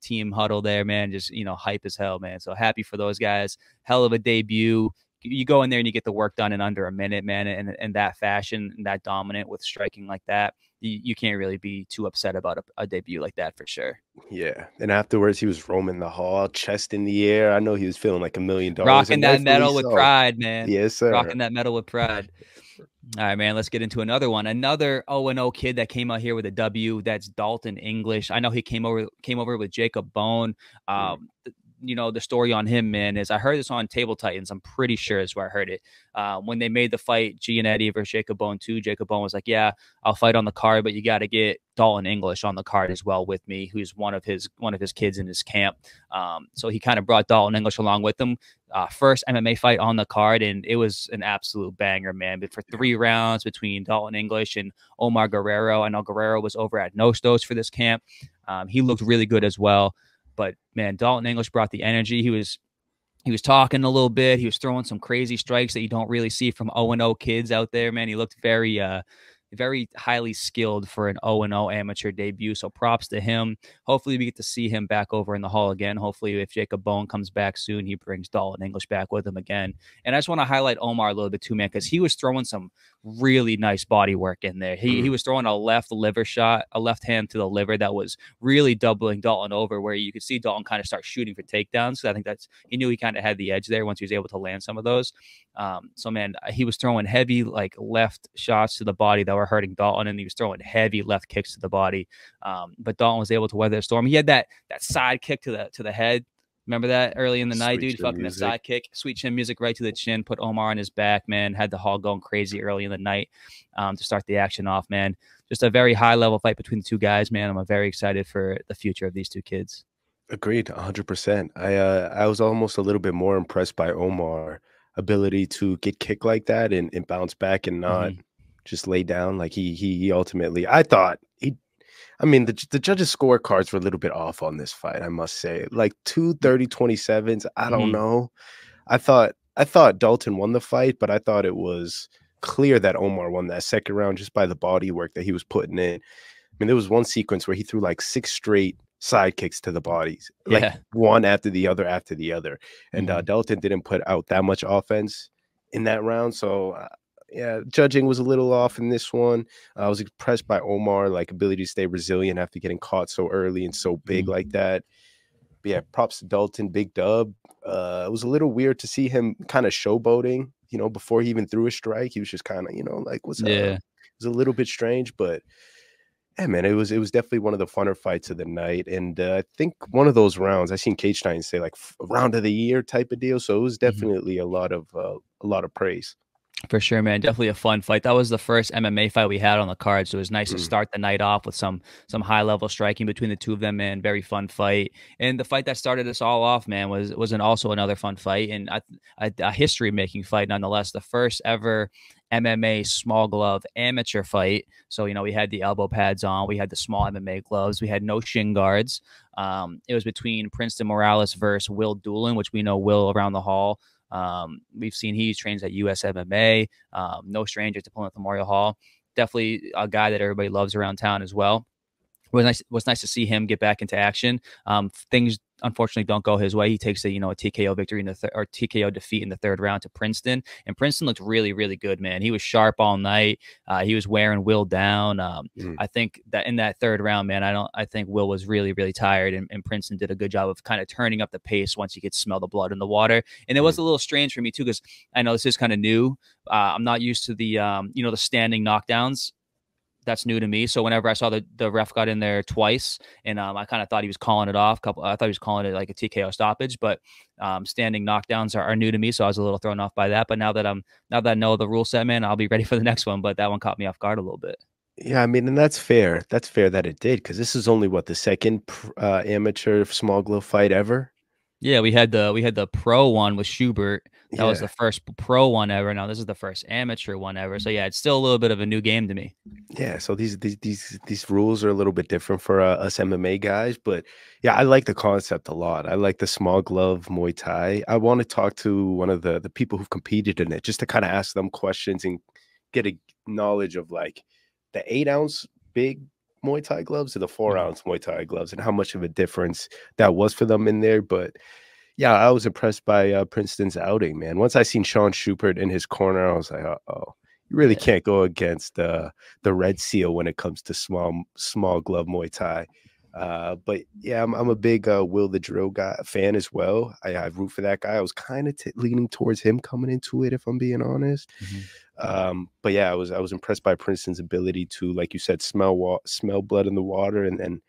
team huddle there, man, just hype as hell, man. So happy for those guys. Hell of a debut. You go in there and you get the work done in under a minute, man, and that fashion, and that dominant with striking like that. You can't really be too upset about a debut like that for sure. Yeah. And afterwards, he was roaming the hall, chest in the air. I know he was feeling like $1 million. Rocking that medal with so. pride, man. Yes, sir. Rocking that medal with pride. All right, man, let's get into another one. Another 0-0 kid that came out here with a W. That's Dalton English. I know he came over with Jacob Bone. The story on him, man, is I heard this on Table Titans. I'm pretty sure is where I heard it. When they made the fight, Giannetti versus Jacob Bone 2, Jacob Bone was like, yeah, I'll fight on the card, but you got to get Dalton English on the card as well with me, who's one of his kids in his camp. So he kind of brought Dalton English along with him. First MMA fight on the card, and it was an absolute banger, man. But for 3 rounds between Dalton English and Omar Guerrero, I know Guerrero was over at Nostos for this camp. He looked really good as well. But man, Dalton English brought the energy. He was talking a little bit. He was throwing some crazy strikes that you don't really see from 0-0 kids out there, man. He looked very very highly skilled for an 0-0 amateur debut. So props to him. Hopefully we get to see him back over in the hall again. Hopefully if Jacob Bone comes back soon, he brings Dalton English back with him again. And I just want to highlight Omar a little bit too, man, because he was throwing some really nice body work in there. He was throwing a left liver shot, a left hand to the liver that was really doubling Dalton over, where you could see Dalton kind of start shooting for takedowns. So I think he knew he kind of had the edge there once he was able to land some of those. So man, he was throwing heavy like left shots to the body that were hurting Dalton, and he was throwing heavy left kicks to the body. But Dalton was able to weather the storm. He had that side kick to the head. Remember that early in the night, dude? Fucking that side kick, sweet chin music right to the chin, put Omar on his back, man. Had the hall going crazy early in the night to start the action off, man. Just a very high level fight between the two guys, man. I'm very excited for the future of these two kids. Agreed, 100%. I was almost a little bit more impressed by Omar ability to get kicked like that and bounce back and not just lay down. Like he ultimately, the judges' scorecards were a little bit off on this fight, I must say. Like 2 30-27s, I don't know. I thought Dalton won the fight, but I thought it was clear that Omar won that second round just by the body work that he was putting in. I mean, there was one sequence where he threw like 6 straight side kicks to the bodies, like one after the other. And Dalton didn't put out that much offense in that round. So yeah, judging was a little off in this one. I was impressed by Omar, like ability to stay resilient after getting caught so early and so big like that. But yeah, props to Dalton, big dub. It was a little weird to see him kind of showboating, before he even threw a strike. He was just kind of, like, what's up? It was a little bit strange, but yeah, man, it was definitely one of the funner fights of the night. And I think one of those rounds, I seen Cage Titans say like round of the year type of deal. So it was definitely a lot of praise. For sure, man. Definitely a fun fight. That was the first MMA fight we had on the card, so it was nice to start the night off with some high level striking between the two of them, man. Very fun fight. And the fight that started us all off, man, was also another fun fight and a history making fight nonetheless. The first ever MMA small glove amateur fight. So we had the elbow pads on, we had the small MMA gloves, we had no shin guards. It was between Princeton Morales versus Will Doolin, which we know Will around the hall. We've seen he trains at US MMA. No stranger to Plymouth Memorial Hall. Definitely a guy that everybody loves around town as well. It was nice to see him get back into action. Things unfortunately don't go his way. He takes a TKO victory in the or TKO defeat in the third round to Princeton, and Princeton looked really, really good, man. He was sharp all night. He was wearing Will down. I think that in that third round, man, I think Will was really, really tired, and Princeton did a good job of kind of turning up the pace once he could smell the blood in the water. And it was a little strange for me too, because I know this is kind of new. I'm not used to the the standing knockdowns. That's new to me. So whenever I saw the ref got in there twice, and I kind of thought he was calling it off. I thought he was calling it like a TKO stoppage, but standing knockdowns are new to me. So I was a little thrown off by that. But now that I know the rule set, man, I'll be ready for the next one. But that one caught me off guard a little bit. Yeah, I mean, and that's fair. That's fair that it did, because this is only what, the second amateur small glove fight ever. Yeah, we had the pro one with Schubert. That was Yeah. the first pro one ever. Now this is the first amateur one ever. So yeah, it's still a little bit of a new game to me. Yeah, so these rules are a little bit different for us MMA guys, but yeah, I like the concept a lot. I like the small glove Muay Thai. I want to talk to one of the people who've competed in it, just to kind of ask them questions and get a knowledge of like the 8-ounce big Muay Thai gloves or the 4-ounce Muay Thai gloves, and how much of a difference that was for them in there. But yeah, I was impressed by Princeton's outing, man. Once I seen Sean Schubert in his corner, I was like, oh, you really can't go against the Red Seal when it comes to small glove Muay Thai. But yeah, I'm a big Will the Drill guy fan as well. I root for that guy. I was kind of leaning towards him coming into it, if I'm being honest. But yeah, I was impressed by Princeton's ability to, like you said, smell blood in the water and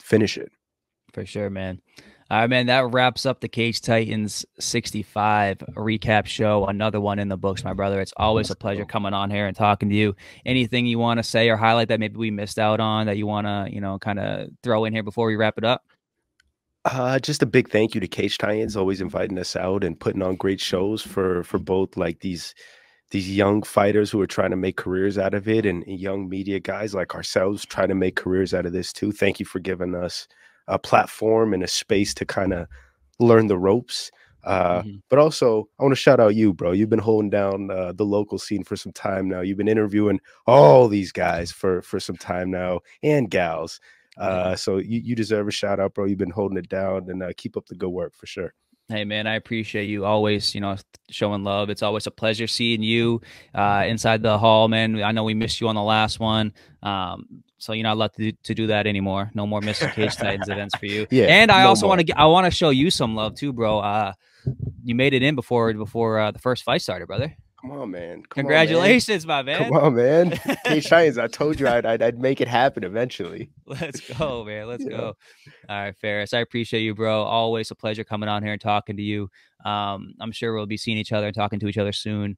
finish it. For sure, man. All right, man, that wraps up the Cage Titans 65 recap show. Another one in the books, my brother. It's always a pleasure coming on here and talking to you. Anything you want to say or highlight that maybe we missed out on that you want to, kind of throw in here before we wrap it up? Just a big thank you to Cage Titans, always inviting us out and putting on great shows for both like these young fighters who are trying to make careers out of it, and young media guys like ourselves trying to make careers out of this too. Thank you for giving us a platform and a space to kind of learn the ropes. But also, I want to shout out you, bro. You've been holding down the local scene for some time now. You've been interviewing all these guys for some time now, and gals. So you deserve a shout out, bro. You've been holding it down, and keep up the good work for sure. Hey, man, I appreciate you always, showing love. It's always a pleasure seeing you inside the hall, man. I know we missed you on the last one. So you're not allowed to do that anymore. No more missing Cage Titans events for you. Yeah, and I no also more. want to show you some love too, bro. You made it in before the first fight started, brother. Come on, man. Congratulations, my man. Come on, man. Cage Titans, I told you I'd make it happen eventually. Let's go, man. Let's go. All right, Ferris. I appreciate you, bro. Always a pleasure coming on here and talking to you. I'm sure we'll be seeing each other and talking to each other soon.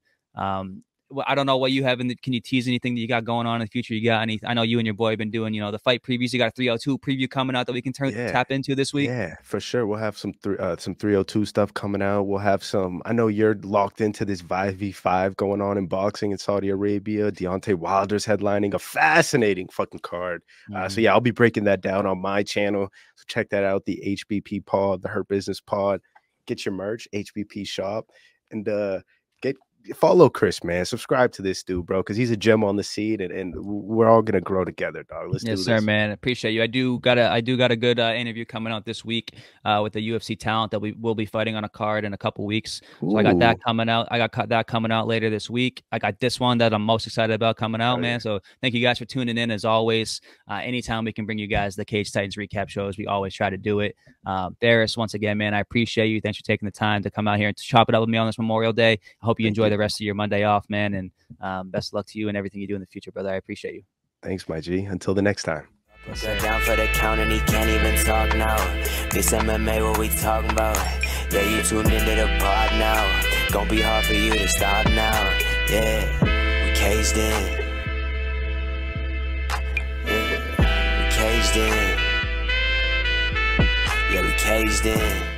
Well, I don't know what you have can you tease anything that you got going on in the future? You got any? I know you and your boy have been doing, the fight previews. You got a 302 preview coming out that we can tap into this week. Yeah, for sure. We'll have some 302 stuff coming out. We'll have some. I know you're locked into this 5v5 going on in boxing in Saudi Arabia. Deontay Wilder's headlining a fascinating fucking card. So yeah, I'll be breaking that down on my channel. So check that out. The HBP Pod, the Hurt Business Pod. Get your merch, HBP Shop, and follow Chris, man. Subscribe to this dude, bro, because he's a gem on the scene, and we're all gonna grow together, dog. Let's do this. Yes, sir, man. Appreciate you. I do got a good interview coming out this week with the UFC talent that we will be fighting on a card in a couple weeks. So I got that coming out. I got that coming out later this week. I got this one that I'm most excited about coming out, man. So thank you guys for tuning in. As always, anytime we can bring you guys the Cage Titans recap shows, we always try to do it. Ferris, once again, man, I appreciate you. Thanks for taking the time to come out here and chop it up with me on this Memorial Day. I hope you enjoy the rest of your Monday off, man, and best of luck to you and everything you do in the future, brother. I appreciate you. Thanks, my G. Until the next time. Sit down for the count and he can't even talk now. This MMA, what we talking about? Yeah, you tuned into the pod now. Gonna be hard for you to stop now. Yeah, we caged in. Yeah, we caged in. Yeah, we caged in.